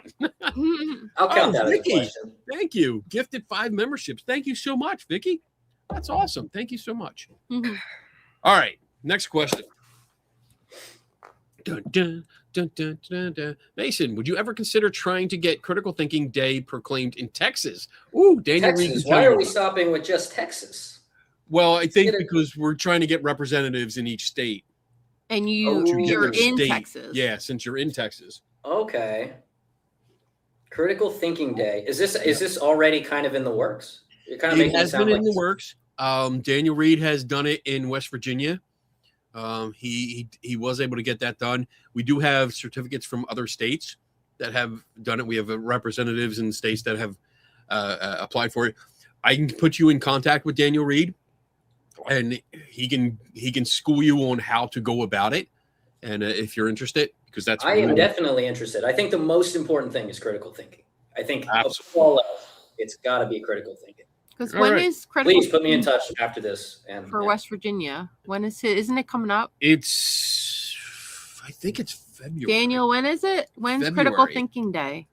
I'll count that as a question. Thank you. Gifted 5 memberships. Thank you so much, Vicky. That's awesome. Thank you so much. All right. Next question. Dun, dun, dun, dun, dun, dun. Mason, would you ever consider trying to get Critical Thinking Day proclaimed in Texas? Ooh, Daniel Reed. Texas. Why are we stopping with just Texas? Well, I think because we're trying to get representatives in each state. And you're in Texas. Yeah, since you're in Texas. Okay. Critical Thinking Day. Is this already kind of in the works? It has been in the works. Daniel Reed has done it in West Virginia. He was able to get that done. We do have certificates from other states that have done it. We have representatives in states that have applied for it. I can put you in contact with Daniel Reed, and he can school you on how to go about it. And if you're interested, because that's I am definitely interested. I think the most important thing is critical thinking. I think of all else, it's got to be critical thinking. Because when is critical? Please put me in touch after this. And for West Virginia, when is it? Isn't it coming up? I think it's February. Daniel, when is it? When's February. Critical Thinking Day?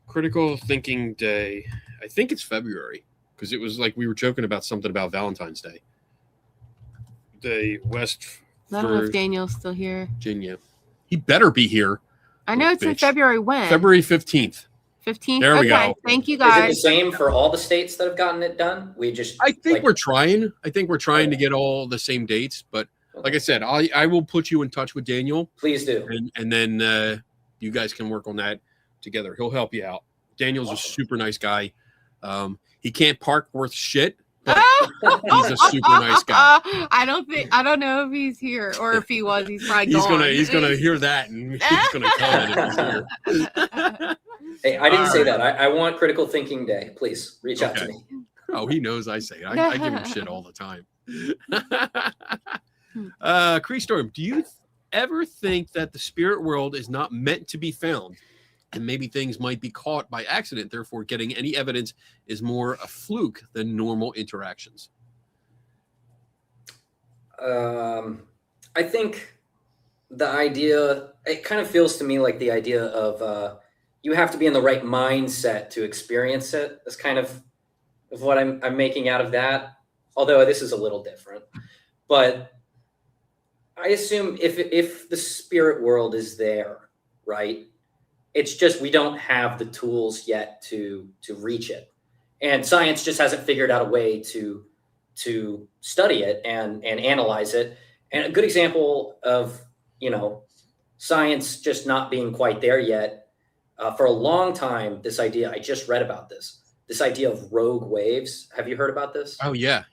Critical Thinking Day. I think it's February because it was like we were joking about something about Valentine's Day. I don't know if Daniel's still here. Virginia. He better be here. I know it's in February. When? February 15th. 15th. There we go. Thank you Is it the guys. same for all the states that have gotten it done? We just. I think we're trying. I think we're trying to get all the same dates. But like I said, I will put you in touch with Daniel. Please do. And then you guys can work on that together. He'll help you out. Daniel's a super nice guy. He can't park worth shit. But he's a super nice guy. I don't know if he's here, or if he was, he's probably gone. He's gonna hear that, and he's gonna comment if he's here. Hey, I didn't say that. I want Critical Thinking Day. Please reach out to me. Oh, he knows I say it. I give him shit all the time. Cree Storm, do you ever think that the spirit world is not meant to be found, and maybe things might be caught by accident, therefore getting any evidence is more a fluke than normal interactions? I think the idea, it kind of feels to me like the idea of you have to be in the right mindset to experience it. That's kind of what I'm making out of that. Although this is a little different, but I assume if the spirit world is there, right? It's just we don't have the tools yet to reach it, and science just hasn't figured out a way to study it and analyze it. And a good example of science just not being quite there yet. For a long time, this idea, I just read about this idea of rogue waves. Have you heard about this? Oh yeah.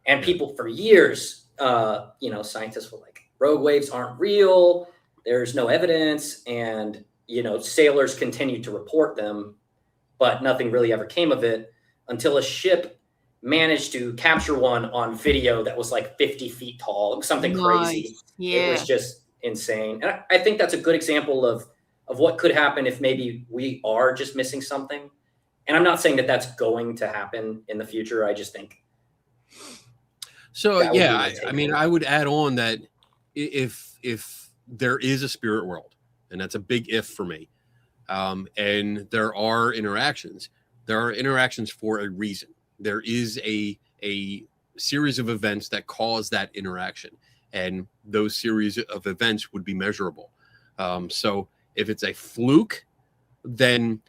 And people for years, scientists were like, rogue waves aren't real. There's no evidence, and sailors continued to report them, but nothing really ever came of it until a ship managed to capture one on video that was like 50 feet tall. It was something crazy. Yeah. It was just insane. And I think that's a good example of what could happen if maybe we are just missing something. And I'm not saying that that's going to happen in the future. I just think. So yeah, I mean, I would add on that if there is a spirit world, and that's a big if for me, and there are interactions for a reason. There is a series of events that cause that interaction, and those series of events would be measurable. So if it's a fluke, then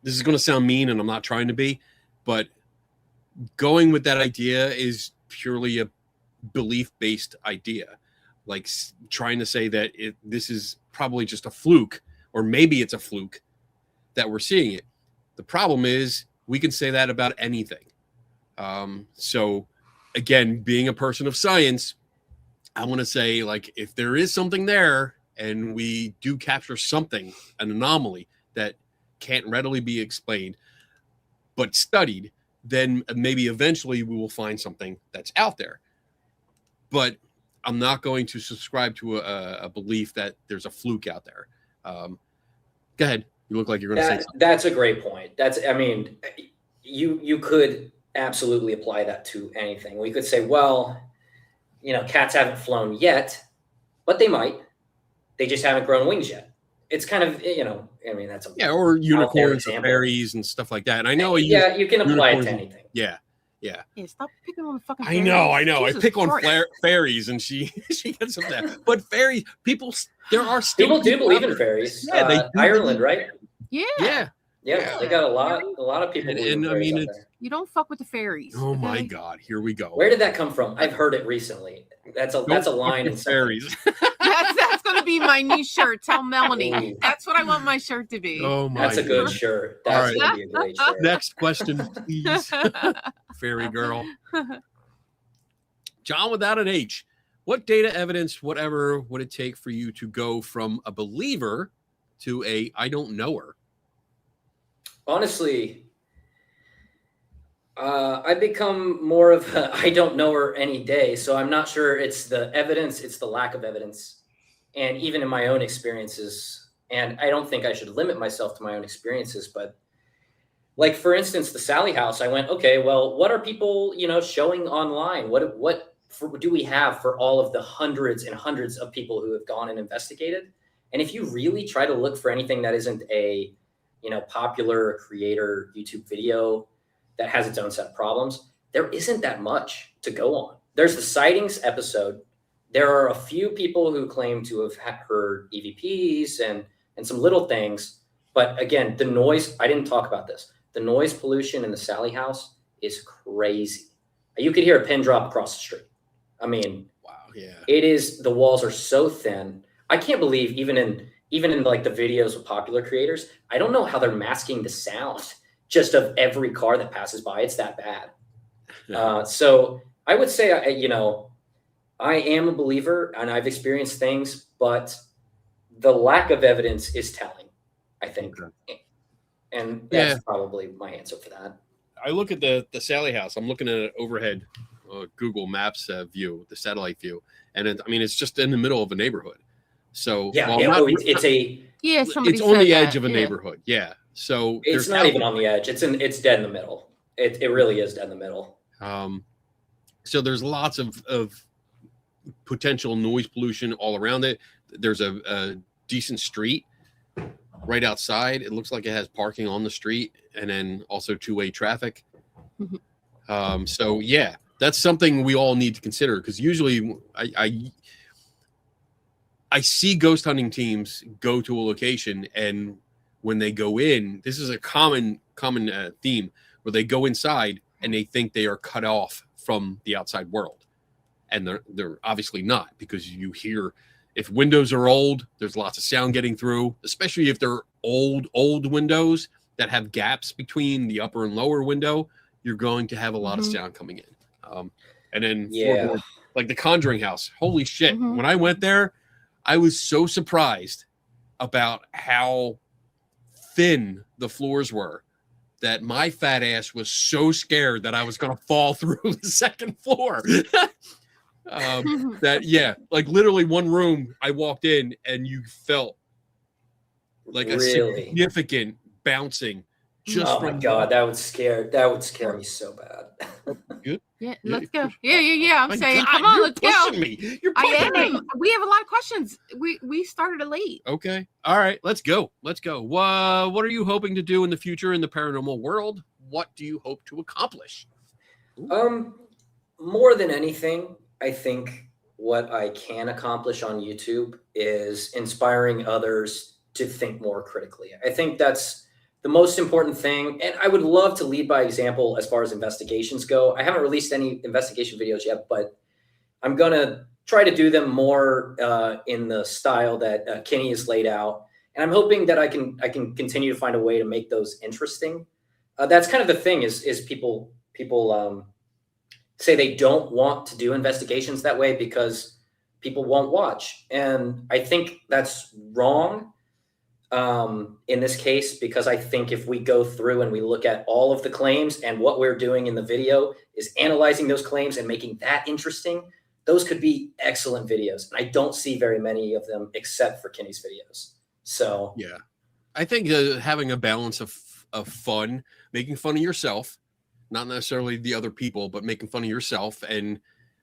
this is going to sound mean, and I'm not trying to be, but going with that idea is purely a belief-based idea. Like trying to say that this is probably just a fluke, or maybe it's a fluke that we're seeing it. The problem is we can say that about anything. So again, being a person of science, I want to say, like, if there is something there and we do capture something, an anomaly that can't readily be explained, but studied, then maybe eventually we will find something that's out there. But I'm not going to subscribe to a belief that there's a fluke out there. Go ahead. You look like you're going to say something. That's a great point. You could absolutely apply that to anything. We could say, well, cats haven't flown yet, but they might. They just haven't grown wings yet. It's kind of, that's or unicorns and fairies and stuff like that. And I know you can apply it to anything. Yeah. Stop picking on the fucking fairies. I know. Jesus, I pick on fairies, and she gets them there. But fairies, there are still people do believe in fairies. Yeah, they do. Ireland, right? Yeah. Yeah, they got a lot of people. And I mean, you don't fuck with the fairies. Oh my God, here we go. Where did that come from? I've heard it recently. That's a line in fairies. That's going to be my new shirt. Tell Melanie. Ooh. That's what I want my shirt to be. Oh my! That's a good shirt. That's going to be a great shirt. Next question, please, fairy girl. John without an H. What data, evidence, whatever would it take for you to go from a believer to a I don't know her? Honestly, I become more of a I don't know her any day. So I'm not sure it's the evidence, it's the lack of evidence. And even in my own experiences, and I don't think I should limit myself to my own experiences, but like, for instance, the Sally House, I went, okay, well, what are people, showing online? What do we have for all of the hundreds and hundreds of people who have gone and investigated? And if you really try to look for anything that isn't a, popular creator YouTube video that has its own set of problems, there isn't that much to go on. There's the sightings episode. There are a few people who claim to have heard EVPs and some little things, But again, the noise, I didn't talk about this. The noise pollution in the Sally house is crazy. You could hear a pin drop across the street. I mean, wow, yeah. It is, the walls are so thin. I can't believe even in like the videos of popular creators, I don't know how they're masking the sound just of every car that passes by. It's that bad. So I would say, I am a believer and I've experienced things, but the lack of evidence is telling, I think. Okay. And that's probably my answer for that. I look at the Sally house. I'm looking at an overhead Google Maps view, the satellite view. And it's just in the middle of a neighborhood. So it's on the edge of a neighborhood. Yeah. So it's not even on the edge. It's dead in the middle. It really is dead in the middle. So there's lots of potential noise pollution all around it. There's a decent street right outside. It looks like it has parking on the street and then also two-way traffic. So yeah, that's something we all need to consider, because usually I see ghost hunting teams go to a location, and when they go in, this is a common theme where they go inside and they think they are cut off from the outside world, and they're obviously not, because you hear, if windows are old, there's lots of sound getting through, especially if they're old windows that have gaps between the upper and lower window. You're going to have a lot of sound coming in. And then floorboard, like the Conjuring house. Holy shit. When I went there, I was so surprised about how thin the floors were that my fat ass was so scared that I was going to fall through the second floor. Like literally one room I walked in and you felt like a significant bouncing. Oh my God, that would scare me so bad. Good. Yeah, let's go. Yeah. I'm saying, come on, let's go. You're pushing me. We have a lot of questions. We started late. Okay. All right, let's go. What are you hoping to do in the future in the paranormal world? What do you hope to accomplish? More than anything, I think what I can accomplish on YouTube is inspiring others to think more critically. I think that's the most important thing. And I would love to lead by example as far as investigations go. I haven't released any investigation videos yet, but I'm going to try to do them more in the style that Kenny has laid out. And I'm hoping that I can continue to find a way to make those interesting. That's kind of the thing is people say they don't want to do investigations that way because people won't watch. And I think that's wrong. In this case, because I think if we go through and we look at all of the claims, and what we're doing in the video is analyzing those claims and making that interesting, those could be excellent videos. And I don't see very many of them except for Kenny's videos. So yeah, I think having a balance of fun, making fun of yourself, not necessarily the other people, but making fun of yourself and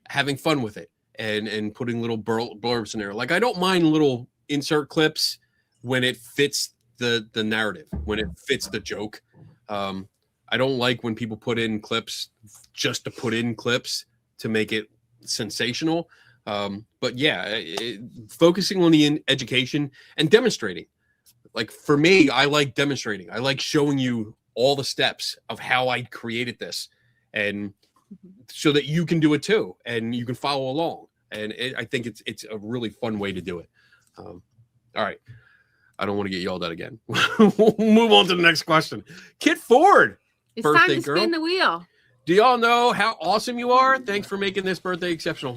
having fun with it, and putting little blurbs in there. Like, I don't mind little insert clips when it fits the narrative, when it fits the joke. I don't like when people put in clips just to put in clips to make it sensational. But yeah, focusing on the education and demonstrating. Like, for me, I like demonstrating. I like showing you all the steps of how I created this, and so that you can do it too, and you can follow along. And I think it's a really fun way to do it. All right. I don't want to get yelled at again. We'll move on to the next question. Kit Ford. It's time to spin the wheel. Do y'all know how awesome you are? Thanks for making this birthday exceptional.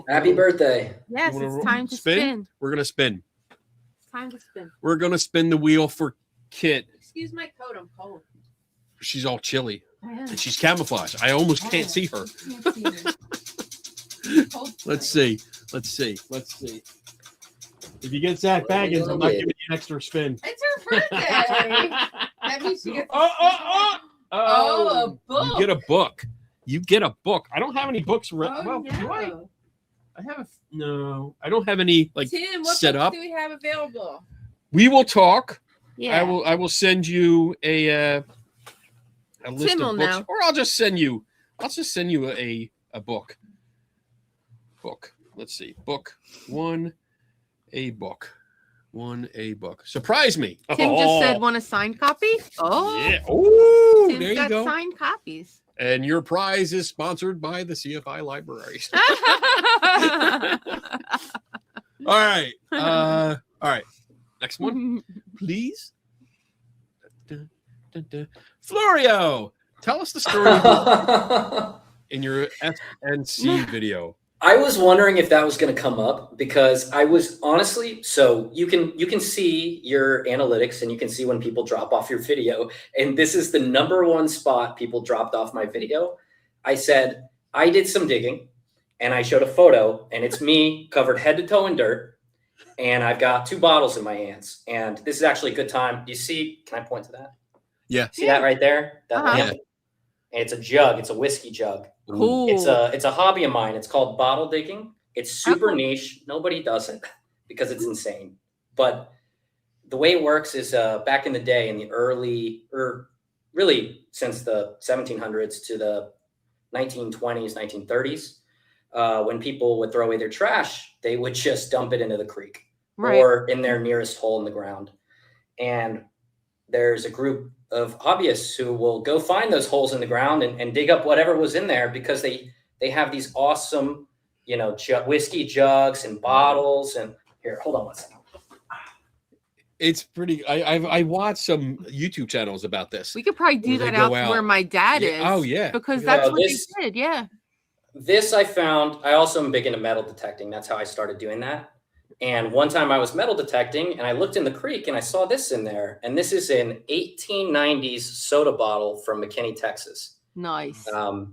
Happy birthday. Yes, it's time to spin. We're going to spin. It's time to spin. We're going to spin the wheel for Kit. Excuse my coat. I'm cold. She's all chilly. And she's camouflaged. I almost can't see her. Let's see. If you get Zach Baggins, I'm not giving you an extra spin. It's her birthday. That means she gets a book. You get a book. I don't have any books. Do I? I have no. I don't have any Tim, what set books up. do we have available? We will talk. Yeah. I will send you a list Tim of books, know. or I'll just send you a book. Let's see. Book one. A book. won a book. Surprise me. Tim just said want a signed copy. Oh, Yeah. Oh, Tim's there you got go. signed copies. And your prize is sponsored by the CFI Libraries. All right. All right. Next one, please. Florio, tell us the story in your SNC video. I was wondering if that was going to come up because I was honestly, so you can see your analytics and you can see when people drop off your video. And this is the #1 spot people dropped off my video. I said, I did some digging and I showed a photo and it's me covered head to toe in dirt. And I've got 2 bottles in my hands. And this is actually a good time. You see, can I point to that? Yeah. See that right there? That lamp? Yeah. And it's a jug. It's a whiskey jug. Cool. It's a hobby of mine. It's called bottle digging. It's super niche. Nobody does it because it's insane. But the way it works is back in the day, in the early, or really since the 1700s to the 1920s, 1930s, when people would throw away their trash, they would just dump it into the creek or in their nearest hole in the ground. And there's a group of hobbyists who will go find those holes in the ground and dig up whatever was in there because they have these awesome, whiskey jugs and bottles. And here, hold on one second. It's pretty. I watched some YouTube channels about this. We could probably do that out where my dad is. Oh yeah, because that's what they did. Yeah. This I found. I also am big into metal detecting. That's how I started doing that. And one time I was metal detecting and I looked in the creek and I saw this in there. And this is an 1890s soda bottle from McKinney, Texas. Nice. Cool.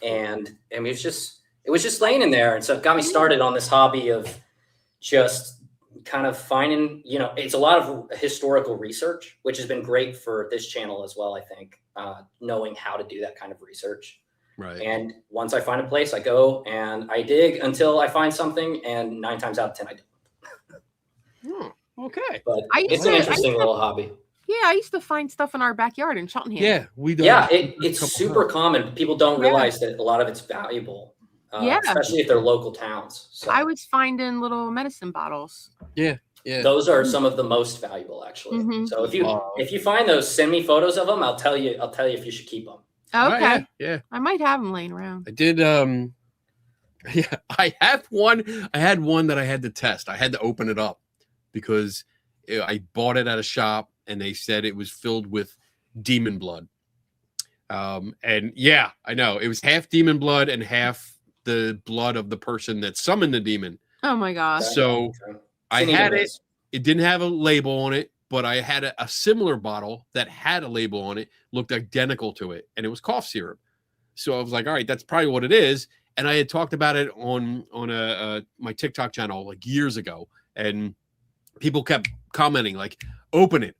And it was just laying in there. And so it got me started on this hobby of just kind of finding, it's a lot of historical research, which has been great for this channel as well, I think, knowing how to do that kind of research. Right. And once I find a place, I go and I dig until I find something. And 9 times out of 10, I don't. Okay. But it's an interesting little hobby. Yeah, I used to find stuff in our backyard in Cheltenham. Yeah, we do. Yeah, it's super common. People don't realize that a lot of it's valuable, especially if they're local towns. So I was finding little medicine bottles. Yeah. Those are some of the most valuable, actually. Mm-hmm. So if you find those, send me photos of them. I'll tell you if you should keep them. Okay. Right, yeah. I might have them laying around. I did. Yeah, I have one. I had one that I had to test. I had to open it up because I bought it at a shop and they said it was filled with demon blood. And yeah, I know it was half demon blood and half the blood of the person that summoned the demon. Oh my gosh. So I had it. It didn't have a label on it, but I had a similar bottle that had a label on it, looked identical to it, and it was cough syrup. So I was like, all right, that's probably what it is. And I had talked about it on my TikTok channel like years ago, and people kept commenting like, open it.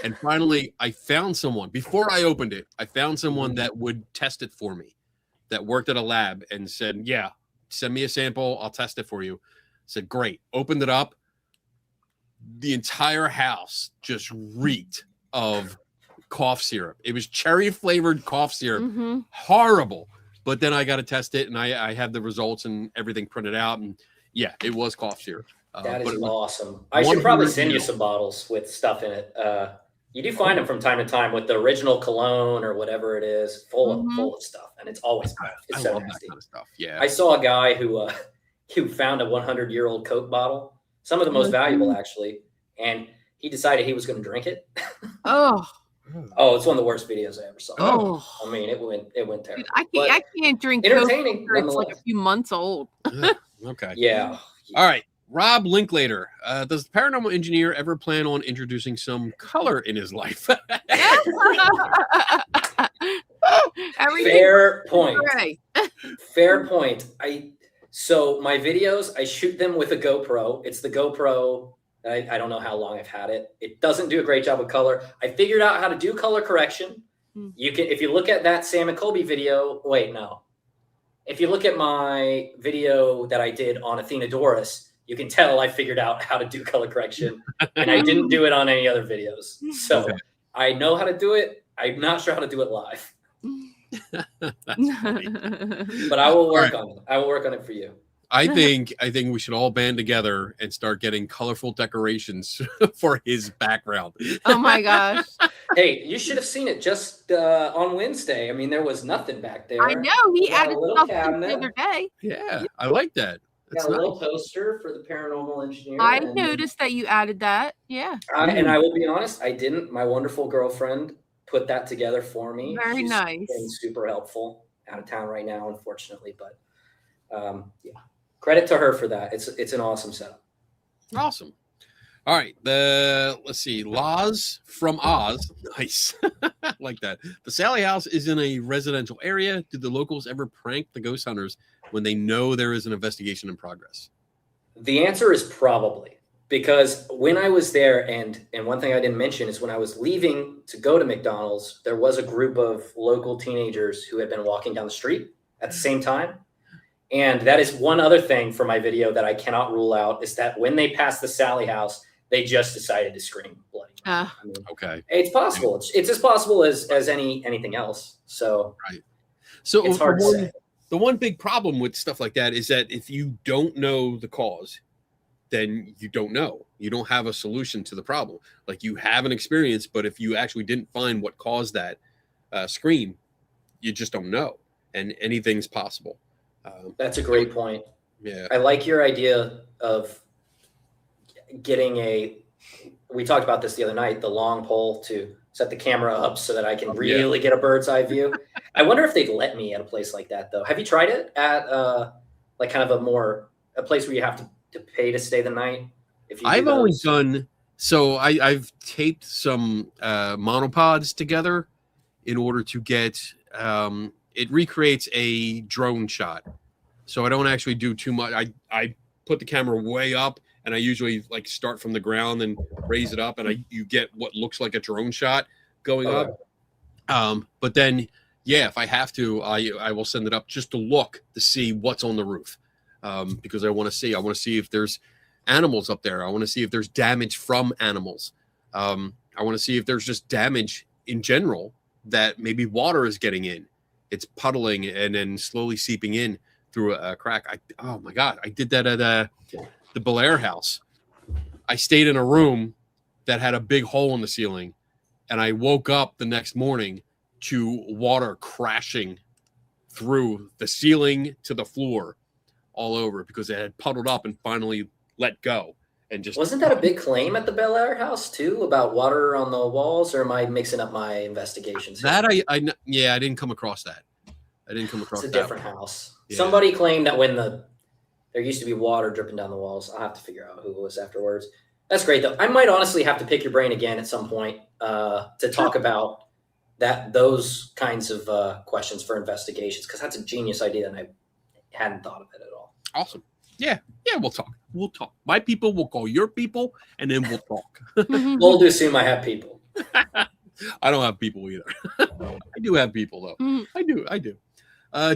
And finally, I found someone. Before I opened it, I found someone that would test it for me, that worked at a lab, and said, yeah, send me a sample. I'll test it for you. I said, great. Opened it up. The entire house just reeked of cough syrup. It was cherry flavored cough syrup. Mm-hmm. Horrible. But then I got to test it, and I have the results and everything printed out. And yeah, it was cough syrup. That is awesome. I should probably send you some bottles with stuff in it. You do find them from time to time with the original cologne or whatever it is, full of stuff, and it's always it's so nasty. That kind of stuff. Yeah, I saw a guy who found a 100-year-old Coke bottle, some of the most valuable actually, and he decided he was going to drink it. Oh, it's one of the worst videos I ever saw. Oh, I mean, it went terrible. Dude, I can't drink entertaining. Coke. It's like a few months old. Okay. Yeah. All right. Rob Linklater, does the Paranormal Engineer ever plan on introducing some color in his life? Fair point. Right. Fair point. So my videos, I shoot them with a GoPro. It's the GoPro. I don't know how long I've had it. It doesn't do a great job with color. I figured out how to do color correction. You can, if you look at that Sam and Colby video. Wait, no. If you look at my video that I did on Athena Doris, you can tell I figured out how to do color correction, and I didn't do it on any other videos. So I know how to do it. I'm not sure how to do it live. But I will work on it. I will work on it for you. I think we should all band together and start getting colorful decorations for his background. Oh my gosh. Hey, you should have seen it just on Wednesday. I mean, there was nothing back there. I know he got a added little stuff the cabinet. other day. Yeah, I like that. That's Got a nice. little poster for the Paranormal Engineer. I noticed that you added that. Yeah. And I will be honest, I didn't. My wonderful girlfriend put that together for me. Very She's nice. been super helpful. Out of town right now, unfortunately, but yeah, credit to her for that. It's an awesome setup. Awesome. All right. Let's see. Laz from Oz. Nice. Like that. The Sally House is in a residential area. Did the locals ever prank the ghost hunters when they know there is an investigation in progress? The answer is probably, because when I was there, and one thing I didn't mention is when I was leaving to go to McDonald's, there was a group of local teenagers who had been walking down the street at the same time. And that is one other thing for my video that I cannot rule out, is that when they passed the Sally House, they just decided to scream bloody. I mean, okay. It's possible. It's as possible as anything else. So, right. So it's hard to say. The one big problem with stuff like that is that if you don't know the cause, then you don't know. You don't have a solution to the problem. Like, you have an experience, but if you actually didn't find what caused that scream, you just don't know. And anything's possible. That's a great point. Yeah. I like your idea of getting we talked about this the other night, the long pole to set the camera up so that I can really get a bird's eye view. I wonder if they'd let me at a place like that, though. Have you tried it at like kind of a place where you have to pay to stay the night? I've always done, so I've taped some monopods together in order to get, it recreates a drone shot. So I don't actually do too much. I put the camera way up, and I usually like start from the ground and raise it up, and you get what looks like a drone shot going up. But then, yeah, if I have to, I will send it up just to see what's on the roof, because I want to see if there's animals up there. I want to see if there's damage from animals. I want to see if there's just damage in general, that maybe water is getting in. It's puddling and then slowly seeping in through a crack. Oh my God, I did that at the Belair house. I stayed in a room that had a big hole in the ceiling, and I woke up the next morning to water crashing through the ceiling to the floor all over, because it had puddled up and finally let go. And just wasn't that a big claim at the Bel Air house too, about water on the walls? Or am I mixing up my investigations here? That I didn't come across that. It's a different house. Yeah. Somebody claimed that when there used to be water dripping down the walls. I'll have to figure out who it was afterwards. That's great though. I might honestly have to pick your brain again at some point to talk about those kinds of questions for investigations, because that's a genius idea and I hadn't thought of it at all. Awesome. Yeah, we'll talk. My people will call your people, and then we'll talk. We'll assume I have people. I don't have people either. I do have people though. I do.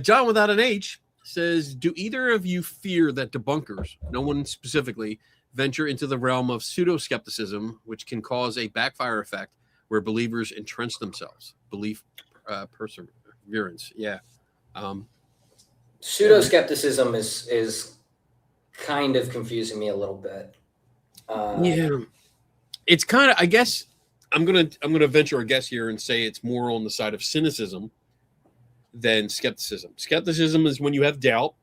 John without an H says, do either of you fear that debunkers, no one specifically, venture into the realm of pseudo-skepticism, which can cause a backfire effect where believers entrench themselves? Belief perseverance. Yeah. Pseudo-skepticism is kind of confusing me a little bit. It's kind of, I guess I'm gonna venture a guess here and say it's more on the side of cynicism than skepticism. Skepticism is when you have doubt,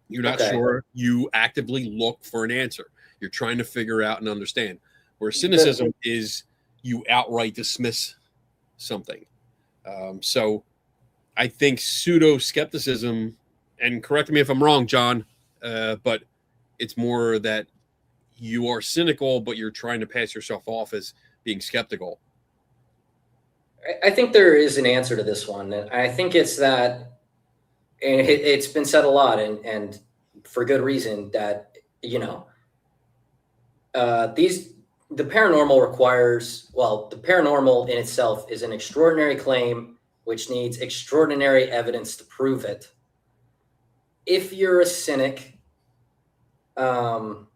you're not sure, you actively look for an answer, you're trying to figure out and understand. Where cynicism is you outright dismiss something. So I think pseudo-skepticism, and correct me if I'm wrong, John, but it's more that you are cynical, but you're trying to pass yourself off as being skeptical. I think there is an answer to this one. And I think it's that, and it's been said a lot, and for good reason, that, the paranormal in itself is an extraordinary claim, which needs extraordinary evidence to prove it. If you're a cynic, I'm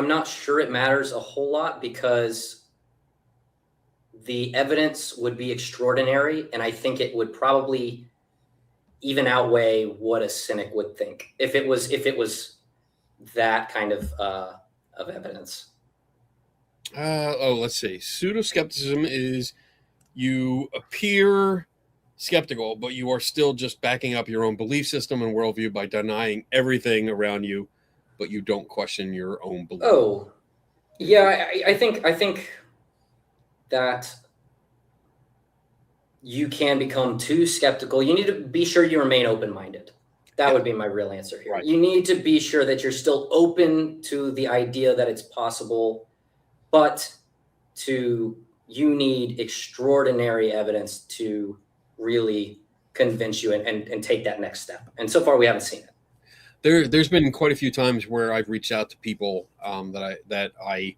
not sure it matters a whole lot, because the evidence would be extraordinary, and I think it would probably even outweigh what a cynic would think if it was that kind of evidence. Let's see. Pseudo-skepticism is you appear skeptical, but you are still just backing up your own belief system and worldview by denying everything around you, but you don't question your own belief. Oh, yeah. I think that you can become too skeptical. You need to be sure you remain open-minded. That would be my real answer here. Right. You need to be sure that you're still open to the idea that it's possible, but you need extraordinary evidence to really convince you and take that next step. And so far, we haven't seen it. There's been quite a few times where I've reached out to people that I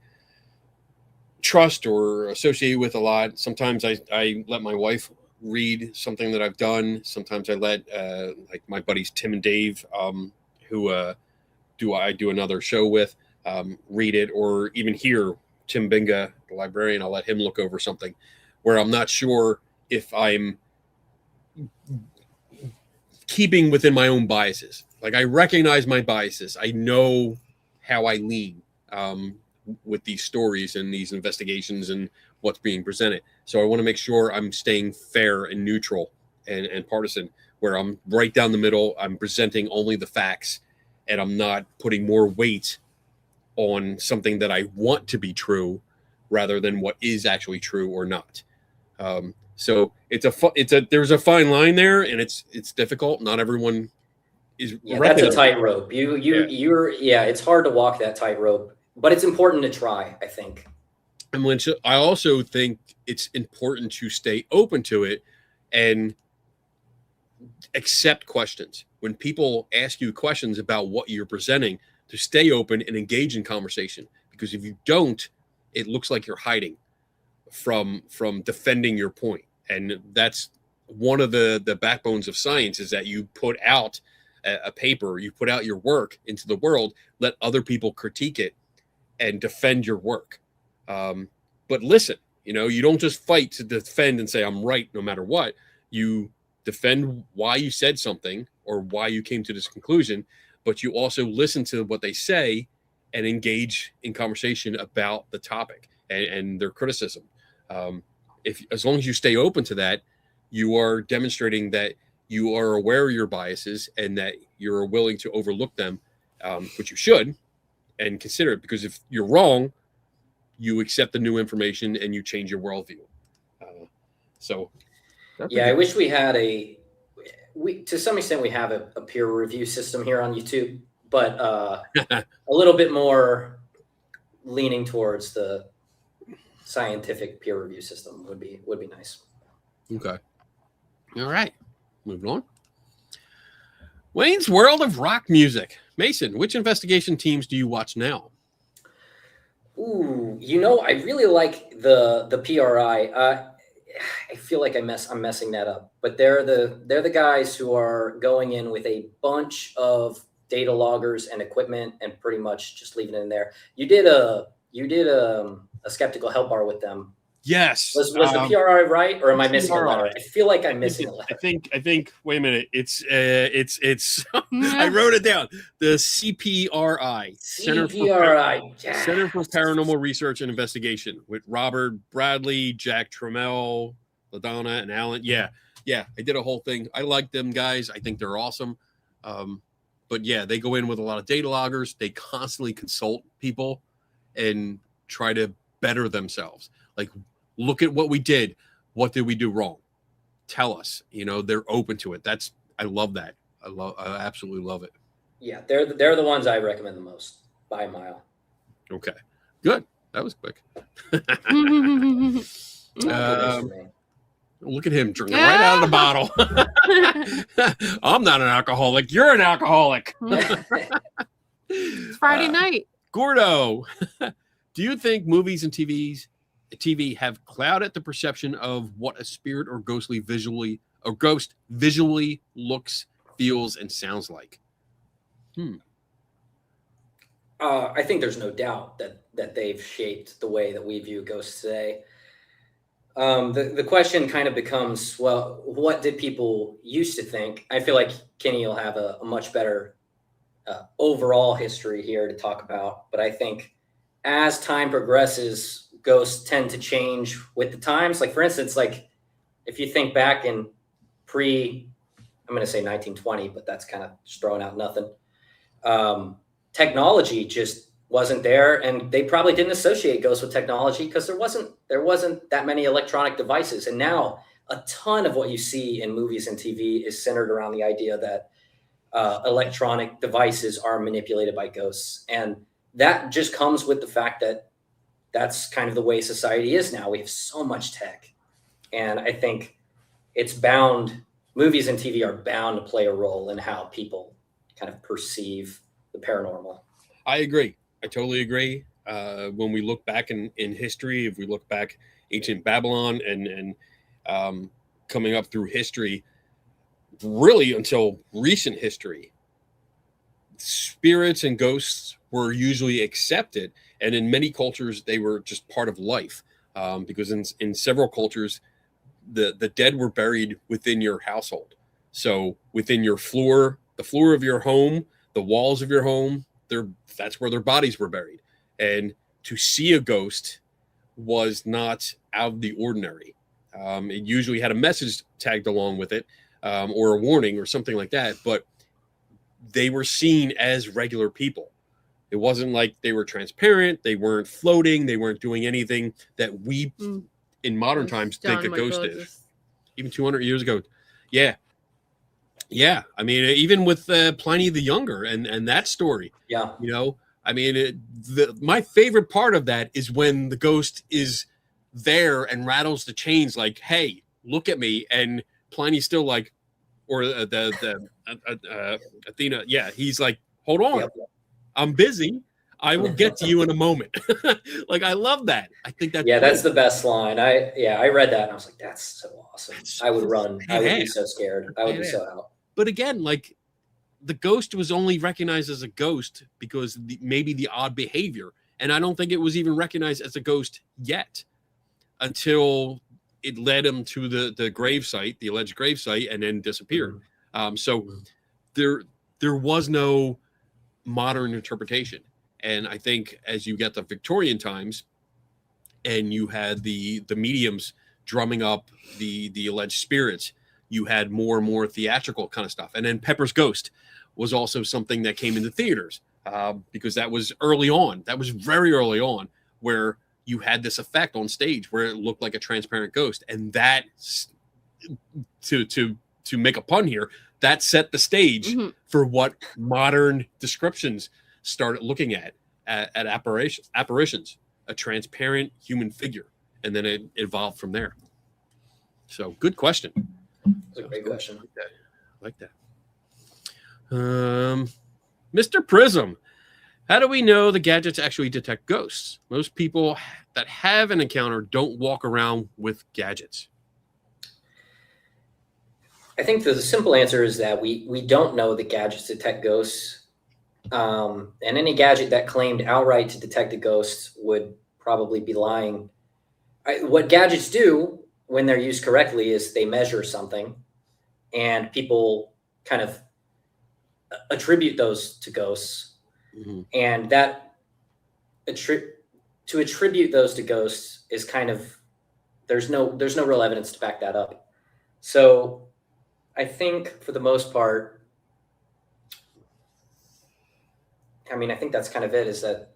trust or associate with a lot. Sometimes I let my wife read something that I've done. Sometimes I let like my buddies Tim and Dave, who I do another show with, read it, or even hear Tim Binga, the librarian. I'll let him look over something where I'm not sure if I'm keeping within my own biases. Like, I recognize my biases. I know how I lean with these stories and these investigations and what's being presented. So I want to make sure I'm staying fair and neutral and partisan, where I'm right down the middle. I'm presenting only the facts, and I'm not putting more weight on something that I want to be true rather than what is actually true or not. So there's a fine line there, and it's difficult. Not everyone is. Yeah, that's a tightrope. It's hard to walk that tightrope, but it's important to try, I think. And I also think it's important to stay open to it and accept questions. When people ask you questions about what you're presenting, to stay open and engage in conversation. Because if you don't, it looks like you're hiding from defending your point. And that's one of the backbones of science, is that you put out a paper, you put out your work into the world, let other people critique it and defend your work. But listen, you don't just fight to defend and say I'm right no matter what. You defend why you said something or why you came to this conclusion, but you also listen to what they say and engage in conversation about the topic and their criticism. As long as you stay open to that, you are demonstrating that you are aware of your biases and that you're willing to overlook them, which you should, and consider it. Because if you're wrong, you accept the new information and you change your worldview. I wish we had to some extent we have a peer review system here on YouTube, but a little bit more leaning towards the scientific peer review system would be nice. Okay. All right. Moving on. Wayne's World of Rock Music. Mason, which investigation teams do you watch now? Ooh, I really like the PRI. I feel like I'm messing that up, but they're the guys who are going in with a bunch of data loggers and equipment and pretty much just leaving it in there. You did a skeptical help bar with them. Yes. Was the PRI right, or am I missing a letter? I feel like I'm missing a letter. I think. Wait a minute. It's. I wrote it down. The CPRI. Center for Paranormal Research and Investigation, with Robert Bradley, Jack Trammell, LaDonna, and Alan. Yeah. I did a whole thing. I like them guys. I think they're awesome. But yeah, they go in with a lot of data loggers. They constantly consult people and try to better themselves. Like, look at what we did. What did we do wrong? Tell us. They're open to it. I love that. I absolutely love it. Yeah, they're the ones I recommend the most by a mile. Okay, good. That was quick. Look at him drinking right out of the bottle. I'm not an alcoholic. You're an alcoholic. It's Friday night. Gordo, do you think movies and TV have clouded the perception of what a spirit or ghost visually looks, feels, and sounds like? I think there's no doubt that they've shaped the way that we view ghosts today. The question kind of becomes, well, what did people used to think? I feel like Kenny will have a much better overall history here to talk about, but I think as time progresses, ghosts tend to change with the times. Like, for instance, like if you think back in I'm going to say 1920, but that's kind of just throwing out nothing. Technology just wasn't there, and they probably didn't associate ghosts with technology because there wasn't that many electronic devices. And now a ton of what you see in movies and TV is centered around the idea that electronic devices are manipulated by ghosts. And that just comes with the fact that that's kind of the way society is now. We have so much tech. And I think movies and TV are bound to play a role in how people kind of perceive the paranormal. I agree. I totally agree. When we look back in history, if we look back ancient Babylon and coming up through history, really until recent history, spirits and ghosts were usually accepted. And in many cultures, they were just part of life. Because in several cultures, the dead were buried within your household. So within your the floor of your home, the walls of your home, that's where their bodies were buried. And to see a ghost was not out of the ordinary. It usually had a message tagged along with it, or a warning or something like that, but they were seen as regular people. It wasn't like they were transparent, they weren't floating, they weren't doing anything that we in modern times think a ghost is. Even 200 years ago. Yeah. I mean, even with Pliny the Younger and that story. Yeah. You know, I mean, my favorite part of that is when the ghost is there and rattles the chains like, hey, look at me. And Pliny's still like, or Athena. Yeah. He's like, hold on. Yep. I'm busy. I will get to you in a moment. Like, I love that. I think that's cool. That's the best line. I read that and I was like, that's so awesome. I would run. I would be so scared. I would be so out. But again, like, the ghost was only recognized as a ghost because maybe the odd behavior. And I don't think it was even recognized as a ghost yet until it led him to the gravesite, the alleged gravesite, and then disappeared. So there was no modern interpretation. And I think as you get the Victorian times and you had the mediums drumming up the alleged spirits, you had more and more theatrical kind of stuff. And then Pepper's Ghost was also something that came into theaters because that was early on. That was very early on, where you had this effect on stage where it looked like a transparent ghost. And that, to make a pun here, that set the stage for what modern descriptions started looking at apparitions, a transparent human figure. And then it evolved from there. So good question. That's a great question. I like that. Mr. Prism, how do we know the gadgets actually detect ghosts? Most people that have an encounter don't walk around with gadgets. I think the simple answer is that we don't know the gadgets detect ghosts. And any gadget that claimed outright to detect a ghost would probably be lying. What gadgets do when they're used correctly is they measure something, and people kind of attribute those to ghosts. And that to attribute those to ghosts is kind of, there's no real evidence to back that up. So I think for the most part, I think that's kind of it, is that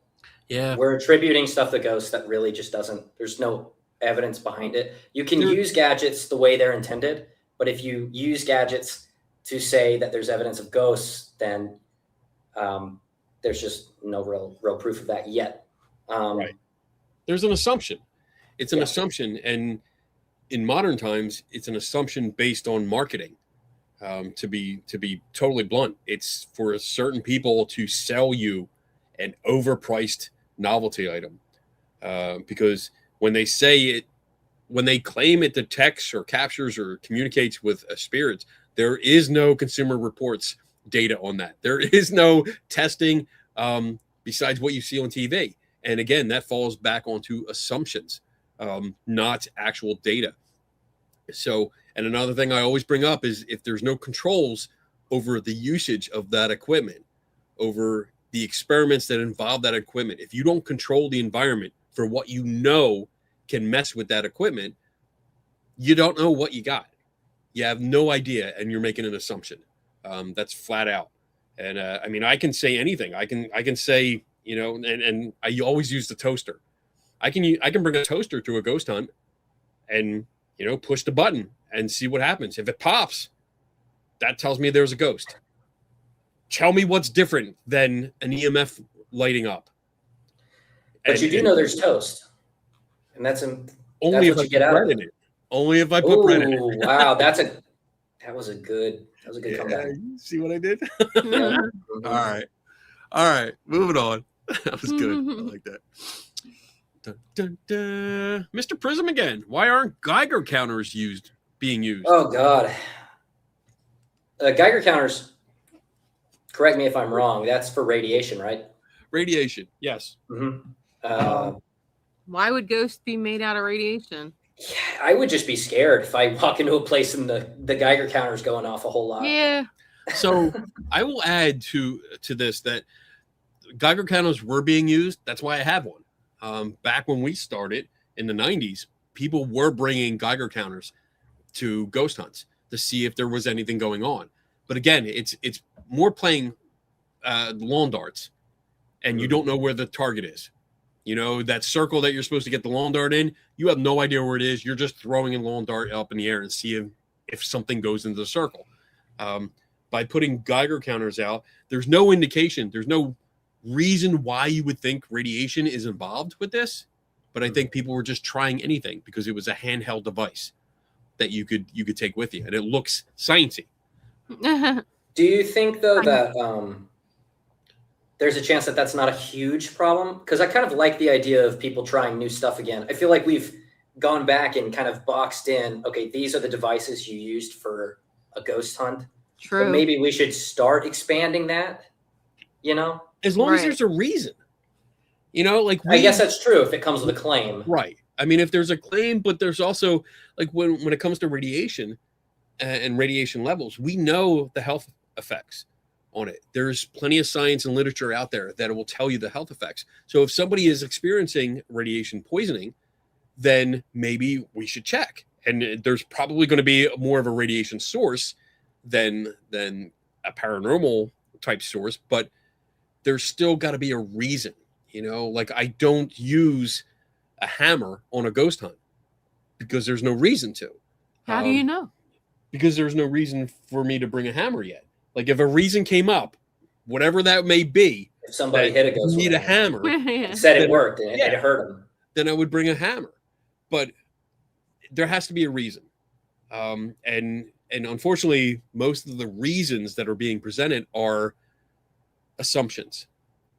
we're attributing stuff to ghosts that really just there's no evidence behind it. You can use gadgets the way they're intended, but if you use gadgets to say that there's evidence of ghosts, then there's just no real proof of that yet. Right. There's an assumption. It's an assumption. And in modern times, it's an assumption based on marketing. To be totally blunt, it's for certain people to sell you an overpriced novelty item, because when they say it, when they claim it detects or captures or communicates with spirits, there is no Consumer Reports data on that. There is no testing besides what you see on TV. And again, that falls back onto assumptions. not actual data. So, and another thing I always bring up is if there's no controls over the usage of that equipment, over the experiments that involve that equipment, if you don't control the environment for what you know can mess with that equipment, you don't know what you got. You have no idea, and you're making an assumption. That's flat out. And I mean, I can say anything. I can say, you know, and I always use the toaster. I can bring a toaster to a ghost hunt, and you know, push the button and see what happens. If it pops, that tells me there's a ghost. Tell me what's different than an EMF lighting up. But you do know there's toast, and that's only if what I you get put out bread of in it. it. Only if I put bread in it. Wow, that was a good comeback. You see what I did? All right, moving on. That was good. I like that. Dun, dun, dun. Mr. Prism again. Why aren't Geiger counters being used? Oh God, Geiger counters. Correct me if I'm wrong. That's for radiation, right? Radiation, yes. Mm-hmm. Why would ghosts be made out of radiation? Yeah, I would just be scared if I walk into a place and the Geiger counter's going off a whole lot. Yeah. So I will add to this that Geiger counters were being used. That's why I have one. Back when we started in the 90s, people were bringing Geiger counters to ghost hunts to see if there was anything going on. But again, it's more playing lawn darts, and you don't know where the target is. You know, that circle that you're supposed to get the lawn dart in, you have no idea where it is. You're just throwing a lawn dart up in the air and seeing if something goes into the circle. By putting Geiger counters out, there's no indication. There's no reason why you would think radiation is involved with this. But I think people were just trying anything because it was a handheld device that you could take with you, and it looks sciencey. Do you think though that there's a chance that that's not a huge problem? Because I kind of like the idea of people trying new stuff again. I feel like we've gone back and kind of boxed in, okay, these are the devices you used for a ghost hunt. True. But maybe we should start expanding that, you know? As long as there's a reason. You know, like I guess that's true if it comes with a claim. Right. I mean, if there's a claim, but there's also, like when it comes to radiation and radiation levels, we know the health effects on it. There's plenty of science and literature out there that will tell you the health effects. So if somebody is experiencing radiation poisoning, then maybe we should check. And there's probably going to be more of a radiation source than a paranormal type source, but there's still got to be a reason. You know, like I don't use a hammer on a ghost hunt because there's no reason to. How do you know? Because there's no reason for me to bring a hammer yet. Like if a reason came up, whatever that may be, if somebody hit a ghost, need a hammer, and said it worked and it hurt them, then I would bring a hammer. But there has to be a reason, and unfortunately, most of the reasons that are being presented are assumptions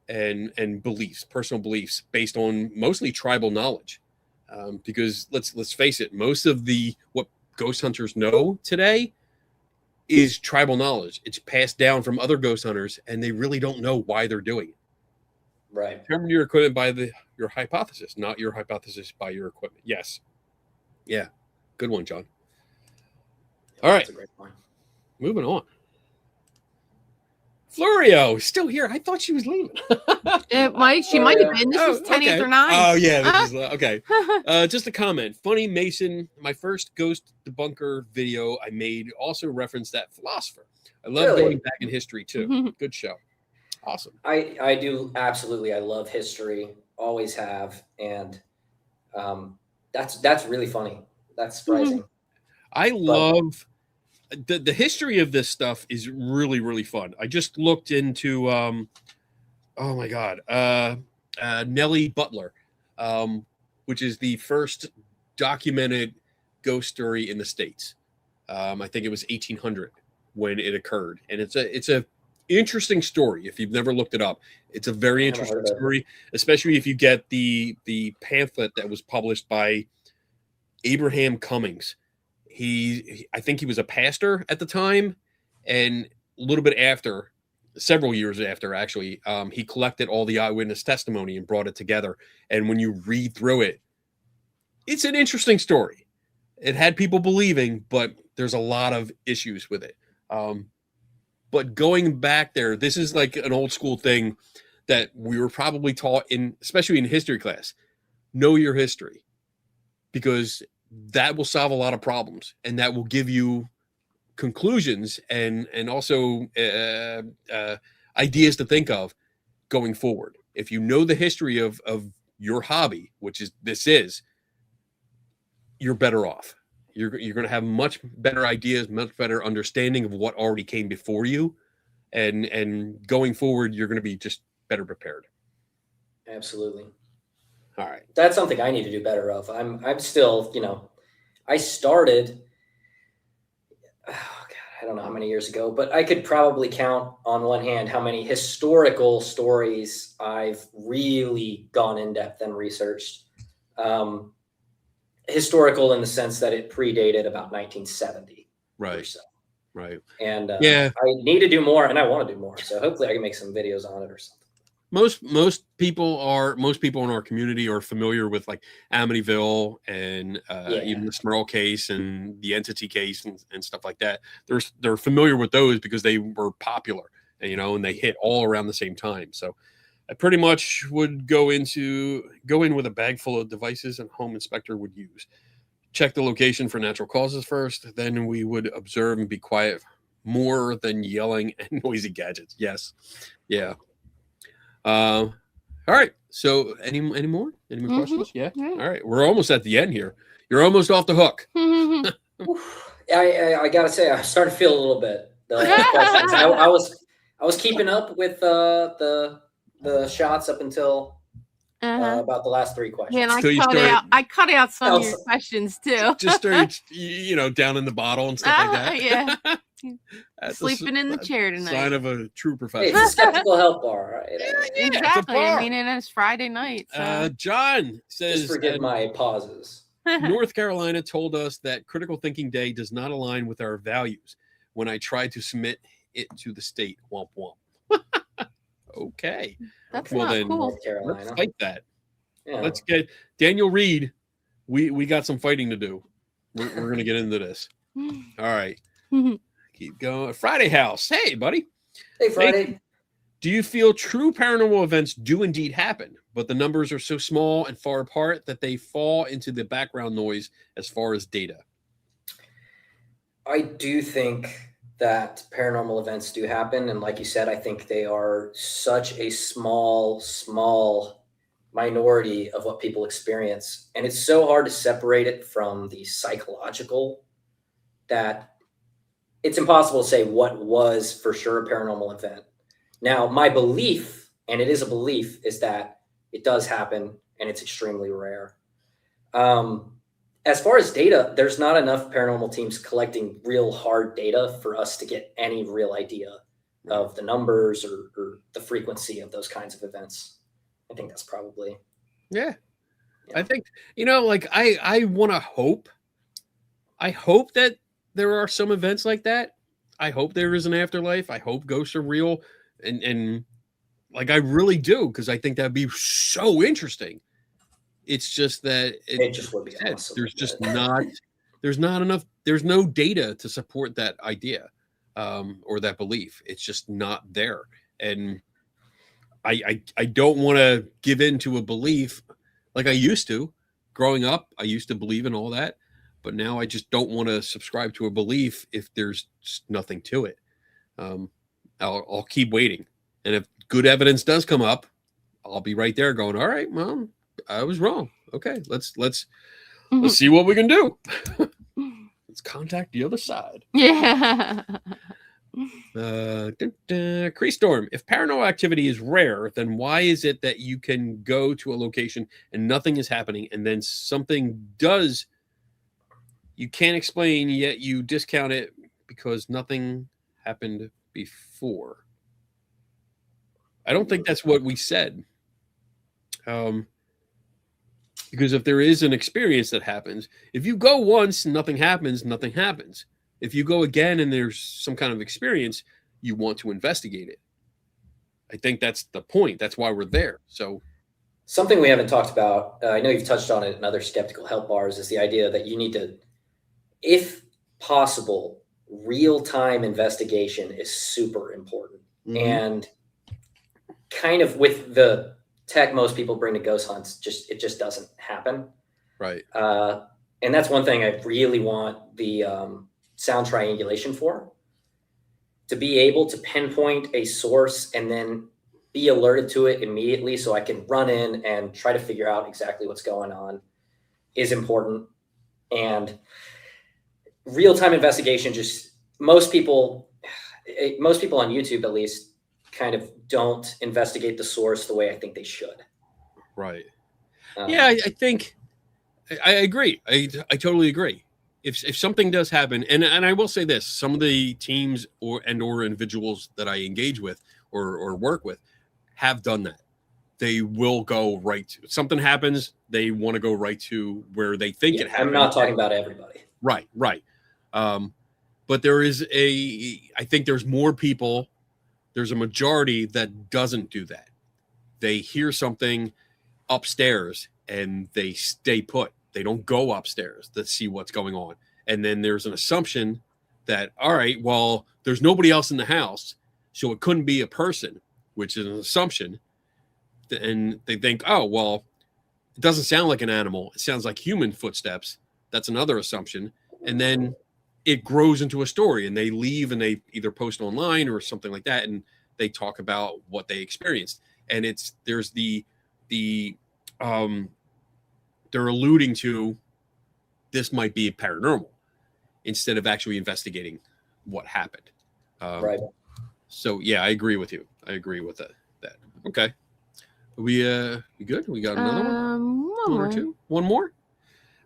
and beliefs, personal beliefs based on mostly tribal knowledge. Because let's face it, most of what ghost hunters know today is tribal knowledge. It's passed down from other ghost hunters, and they really don't know why they're doing it. Right. Determine your equipment by your hypothesis, not your hypothesis by your equipment. Yes. Yeah. Good one, John. All right. That's a great point. Moving on. Florio still here. I thought she was leaving. She might have been. This was 10 okay. after 9. Oh yeah, this is okay. Just a comment. Funny Mason, my first ghost debunker video I made also referenced that philosopher. I love going back in history too. Good show. Awesome. I do absolutely. I love history. Always have, and that's really funny. That's surprising. I love the history of this stuff is really, really fun. I just looked into oh my god, Nellie Butler, which is the first documented ghost story in the States. I think it was 1800 when it occurred, and it's a interesting story. If you've never looked it up, it's a very interesting story, especially if you get the pamphlet that was published by Abraham Cummings. I think he was a pastor at the time, and a little bit after, several years after actually, he collected all the eyewitness testimony and brought it together. And when you read through it, it's an interesting story. It had people believing, but there's a lot of issues with it. But going back there, this is like an old school thing that we were probably taught especially in history class. Know your history, because that will solve a lot of problems, and that will give you conclusions and also ideas to think of going forward. If you know the history of your hobby, which is you're better off. You're going to have much better ideas, much better understanding of what already came before you, and going forward, you're going to be just better prepared. Absolutely. All right. That's something I need to do better of. I'm still, I started, oh God, I don't know how many years ago, but I could probably count on one hand how many historical stories I've really gone in depth and researched. Historical in the sense that it predated about 1970. Right. Or so. Right. And yeah, I need to do more, and I want to do more. So hopefully I can make some videos on it or something. Most people in our community are familiar with like Amityville and even the Smurl case and the Entity case and stuff like that. They're familiar with those because they were popular, and they hit all around the same time. So I pretty much would go in with a bag full of devices and home inspector would use. Check the location for natural causes first. Then we would observe and be quiet more than yelling and noisy gadgets. Yes. Yeah. All right. So any more questions? Yeah. All right. We're almost at the end here. You're almost off the hook. I gotta say, I started to feel a little bit the questions. I was keeping up with the shots up until about the last 3 questions. Yeah, and I cut out some of your questions too. Just started, down in the bottle and stuff like that. Yeah. Sleeping in the chair tonight. Sign of a true professional. Hey, it's a skeptical help bar, right? Yeah, exactly. I mean, and it's Friday night. So. John says, just forgive my pauses. North Carolina told us that Critical Thinking Day does not align with our values when I tried to submit it to the state. Womp womp. Okay. That's well, not then, cool. North Carolina. Let's fight that. Yeah. Let's get Daniel Reed. We got some fighting to do. We're going to get into this. All right. Keep going. Friday House. Hey, buddy. Hey, Friday. Do you feel true paranormal events do indeed happen, but the numbers are so small and far apart that they fall into the background noise as far as data? I do think that paranormal events do happen. And like you said, I think they are such a small minority of what people experience. And it's so hard to separate it from the psychological that it's impossible to say what was for sure a paranormal event. Now, my belief, and it is a belief, is that it does happen and it's extremely rare. As far as data, there's not enough paranormal teams collecting real hard data for us to get any real idea of the numbers or the frequency of those kinds of events. I think that's probably. Yeah. I think, I want to hope. I hope that there are some events like that. I hope there is an afterlife. I hope ghosts are real. And like, I really do, because I think that'd be so interesting. It's just that it just would be awesome. There's just there's not enough, there's no data to support that idea or that belief. It's just not there. And I don't want to give in to a belief like I used to. Growing up, I used to believe in all that. But now I just don't want to subscribe to a belief if there's just nothing to it. I'll keep waiting. And if good evidence does come up, I'll be right there going, all right, well, I was wrong. Okay, let's see what we can do. Let's contact the other side. Yeah. Cree Storm, if paranormal activity is rare, then why is it that you can go to a location and nothing is happening, and then something does you can't explain, yet you discount it because nothing happened before? I don't think that's what we said. Because if there is an experience that happens, if you go once and nothing happens, nothing happens. If you go again and there's some kind of experience, you want to investigate it. I think that's the point. That's why we're there. So Something we haven't talked about, I know you've touched on it in other skeptical help bars, is the idea that you need to, if possible, real-time investigation is super important. Mm-hmm. And kind of with the tech most people bring to ghost hunts, it just doesn't happen. Right. And that's one thing I really want the sound triangulation for, to be able to pinpoint a source and then be alerted to it immediately so I can run in and try to figure out exactly what's going on is important. And real-time investigation, just most people on YouTube at least kind of don't investigate the source the way I think they should. Right. Yeah, I think I agree. I totally agree. If something does happen, and I will say this, some of the teams or individuals that I engage with or work with have done that. They will go right to something happens. They want to go right to where they think it happened. I'm not talking about everybody. Right. But I think there's more people. There's a majority that doesn't do that. They hear something upstairs and they stay put. They don't go upstairs to see what's going on. And then there's an assumption that, all right, well, there's nobody else in the house, so it couldn't be a person, which is an assumption. And they think, oh, well, it doesn't sound like an animal. It sounds like human footsteps. That's another assumption. And then it grows into a story, and they leave and they either post online or something like that, and they talk about what they experienced. And there's they're alluding to this might be paranormal instead of actually investigating what happened. Right. So yeah, I agree with you. I agree with that. Okay. We good? We got another one? One or two? One more?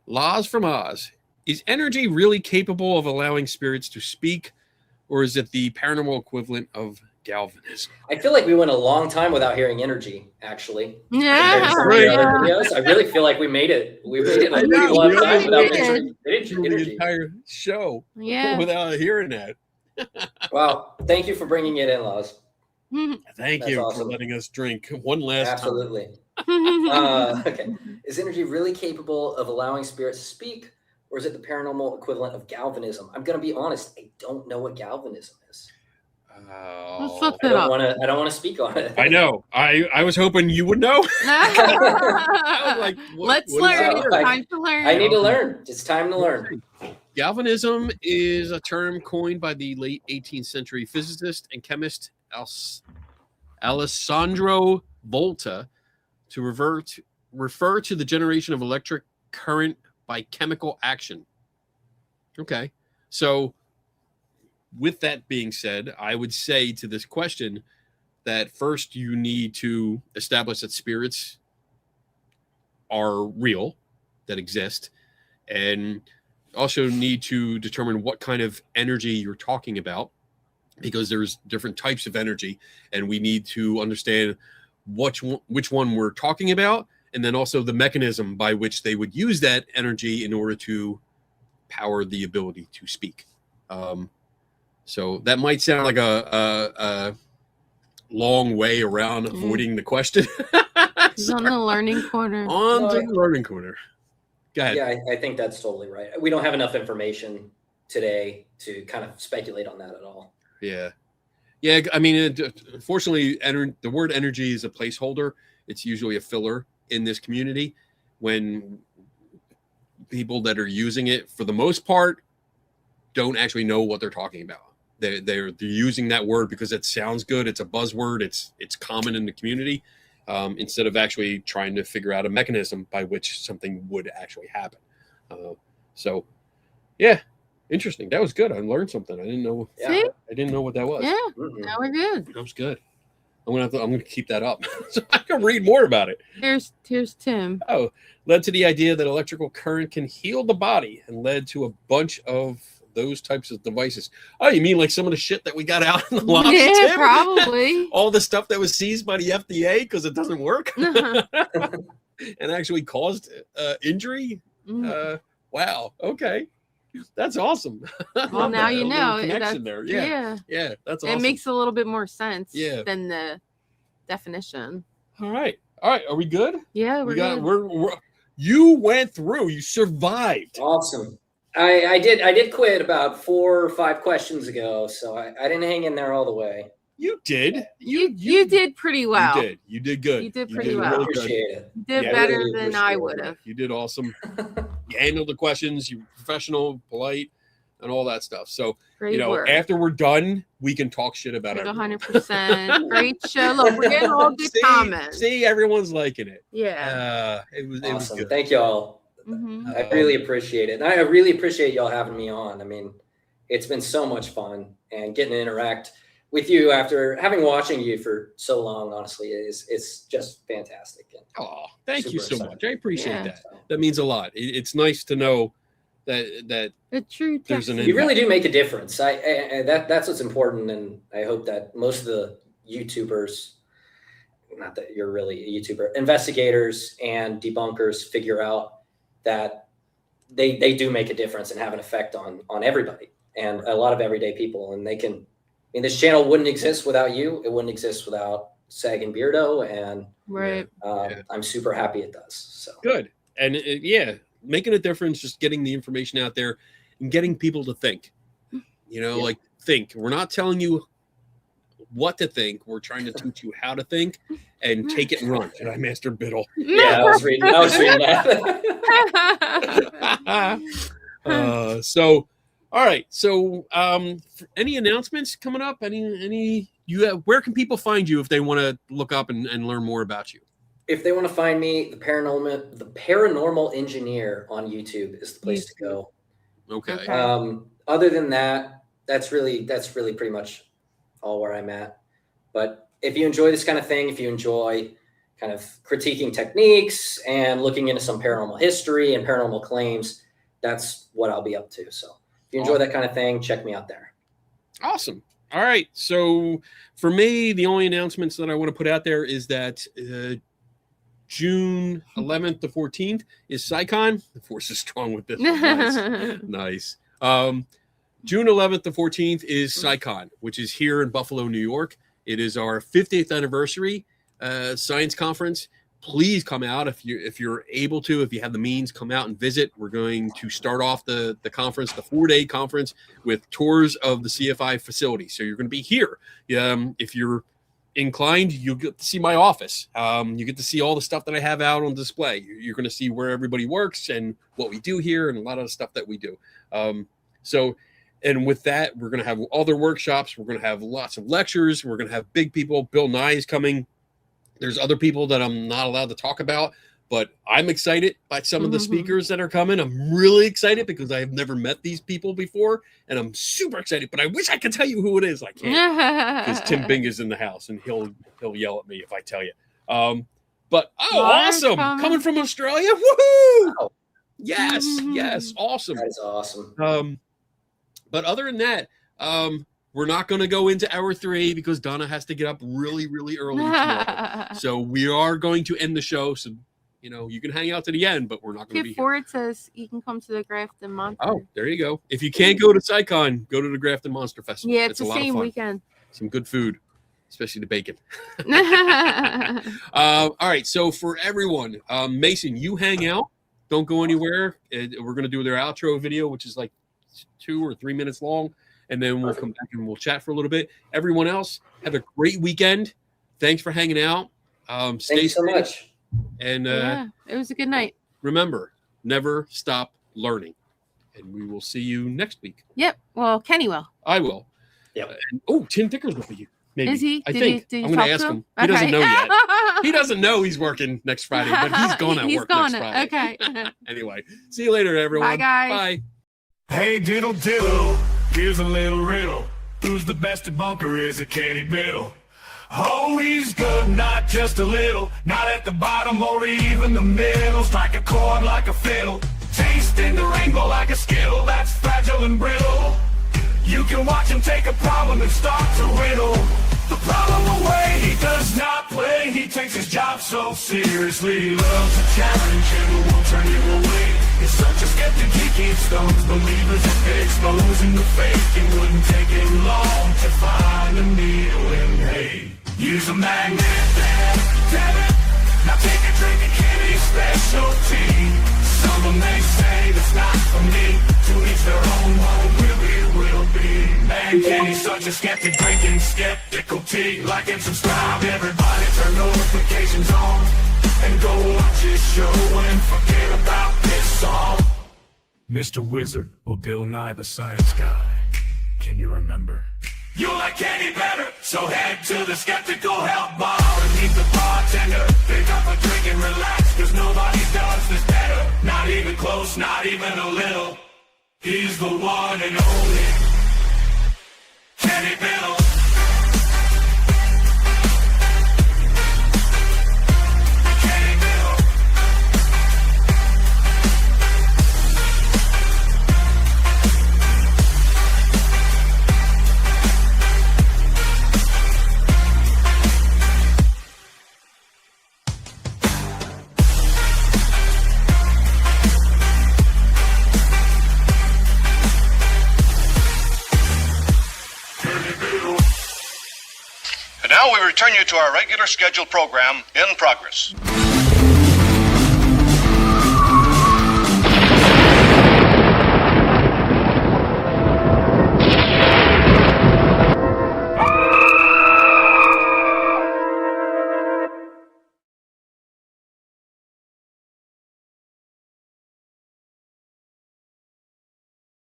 Laws from Oz. Is energy really capable of allowing spirits to speak, or is it the paranormal equivalent of galvanism? I feel like we went a long time without hearing energy, actually. Yeah. I really feel like we made it. We made it a long time without mentioning The energy. entire show Yeah. without hearing that. Wow. Thank you for bringing it in, Laws. Thank That's you awesome. for letting us drink one last Absolutely. Okay. Is energy really capable of allowing spirits to speak, or is it the paranormal equivalent of galvanism? I'm going to be honest. I don't know what galvanism is. Let's look I it up. don't want to speak on it. I know. I was hoping you would know. I was like, Let's what is learn. that? It's time to learn. I need to learn. It's time to learn. Galvanism is a term coined by the late 18th century physicist and chemist Alessandro Volta to refer to the generation of electric current by chemical action. Okay. So with that being said, I would say to this question that first you need to establish that spirits are real, that exist, and also need to determine what kind of energy you're talking about, because there's different types of energy, and we need to understand which one we're talking about, and then also the mechanism by which they would use that energy in order to power the ability to speak. So that might sound like a long way around avoiding the question. He's on the learning corner. The learning corner. Go ahead. Yeah, I think that's totally right. We don't have enough information today to kind of speculate on that at all. Yeah. I mean, unfortunately, the word energy is a placeholder. It's usually a filler in this community when people that are using it, for the most part, don't actually know what they're talking about. They're using that word because it sounds good. It's a buzzword. It's common in the community, instead of actually trying to figure out a mechanism by which something would actually happen. So, yeah, interesting. That was good. I learned something. I didn't know. See? I didn't know what that was. Yeah, Mm-mm. now we're good. That was good. I'm gonna keep that up so I can read more about it. Here's Tim. Oh, led to the idea that electrical current can heal the body, and led to a bunch of those types of devices. Oh, you mean like some of the shit that we got out in the lobby? Yeah, Tim? probably. All the stuff that was seized by the FDA because it doesn't work and actually caused injury. Wow. Okay, that's awesome. Well, now you A little know. connection there. Yeah, that's awesome. It makes a little bit more sense Yeah. than the definition. All right. All right, are we good? Yeah, good. We're you went through. You survived. Awesome. I did quit about 4 or 5 questions ago, so I didn't hang in there all the way. You did. You did pretty well. You did. You did good. You did pretty well. Really appreciate it. You did better than I would have. You did awesome. You handled the questions. You were professional, polite, and all that stuff. So Great work. after we're done, we can talk shit about it. 100%. Great show. Look, we're getting all good comments. See, everyone's liking it. Yeah. It was good. Thank y'all. Mm-hmm. I really appreciate it. And I really appreciate y'all having me on. I mean, it's been so much fun, and getting to interact with you after having watching you for so long, honestly, it's just fantastic. Oh, thank you so excited. much. I appreciate that. That means a lot. It's nice to know that the truth. There's an you really do make a difference. That's what's important, and I hope that most of the YouTubers, not that you're really a YouTuber, investigators and debunkers figure out that they do make a difference and have an effect on everybody and a lot of everyday people, and they can. I mean, this channel wouldn't exist without you. It wouldn't exist without Sag and Beardo, and I'm super happy it does. So good, and making a difference, just getting the information out there and getting people to think. Like think. We're not telling you what to think. We're trying to teach you how to think and take it and run. Should I, Master Biddle? Yeah, I was reading that. So. All right. So, any announcements coming up? Where can people find you if they want to look up and learn more about you? If they want to find me, the Paranormal Engineer on YouTube is the place to go. Okay. Other than that, that's really pretty much all where I'm at. But if you enjoy this kind of thing, if you enjoy kind of critiquing techniques and looking into some paranormal history and paranormal claims, that's what I'll be up to. So. If you enjoy that kind of thing, check me out there. Awesome. All right. So for me, the only announcements that I want to put out there is that June 11th to 14th is SciCon. The force is strong with this one. Nice. June 11th to 14th is SciCon, which is here in Buffalo, New York. It is our 50th anniversary science conference. Please come out if you're able to, if you have the means, come out and visit. We're going to start off the conference, the 4-day conference, with tours of the CFI facility. So you're going to be here. If you're inclined, you'll get to see my office. You get to see all the stuff that I have out on display. You're going to see where everybody works and what we do here and a lot of the stuff that we do. And with that, we're going to have other workshops. We're going to have lots of lectures. We're going to have big people. Bill Nye is coming. There's other people that I'm not allowed to talk about, but I'm excited by some of the speakers that are coming. I'm really excited because I have never met these people before, and I'm super excited, but I wish I could tell you who it is. I can't because Tim Bing is in the house, and he'll yell at me if I tell you. Awesome. Coming from Australia. Woohoo! Wow. Yes. Awesome. That is awesome. But other than that, we're not going to go into hour 3 because Donna has to get up really, really early tomorrow. So we are going to end the show. So, you can hang out to the end, but we're not going to be here. It says you can come to the Grafton Monster. Oh, there you go. If you can't go to SciCon, go to the Grafton Monster Festival. Yeah, it's the same weekend. Some good food, especially the bacon. All right. So for everyone, Mason, you hang out. Don't go anywhere. We're going to do their outro video, which is like 2 or 3 minutes long. And then we'll come back and we'll chat for a little bit. Everyone else, have a great weekend. Thanks for hanging out. Thank you so much. And it was a good night. Remember, never stop learning. And we will see you next week. Yep. Well, Kenny will. I will. Yep. Tim Dicker's will be. Maybe. Is he? I think. I'm going to ask him. He doesn't know yet. He doesn't know he's working next Friday, but he's going to work next Friday. Okay. Anyway, see you later, everyone. Bye, guys. Bye. Hey, diddle diddle, here's a little riddle. Who's the best debunker? Is it Kenny Biddle? Oh, he's good, not just a little. Not at the bottom or even the middle. Strike a chord like a fiddle. Tasting the rainbow like a skittle. That's fragile and brittle. You can watch him take a problem and start to riddle the problem away. He does not play. He takes his job so seriously. He loves a challenge and won't turn you away. He's such a skeptic, he keeps stones believers exposing the fake. It wouldn't take him long to find a needle in hay. Use a magnet, damn it. Now take a drink of Kenny's specialty. Some of them may say that's not for me. To each their own, will be. Man, Kenny's such a skeptic, drinking skeptical tea. Like and subscribe, everybody turn notifications on. And go watch his show and forget about this song. Mr. Wizard or Bill Nye the Science Guy. Can you remember? You like Kenny better, so head to the Skeptical Help Bar and meet the bartender. Pick up a drink and relax, cause nobody does this better. Not even close, not even a little. He's the one and only Kenny Biddle. And now we return you to our regular scheduled program, In Progress.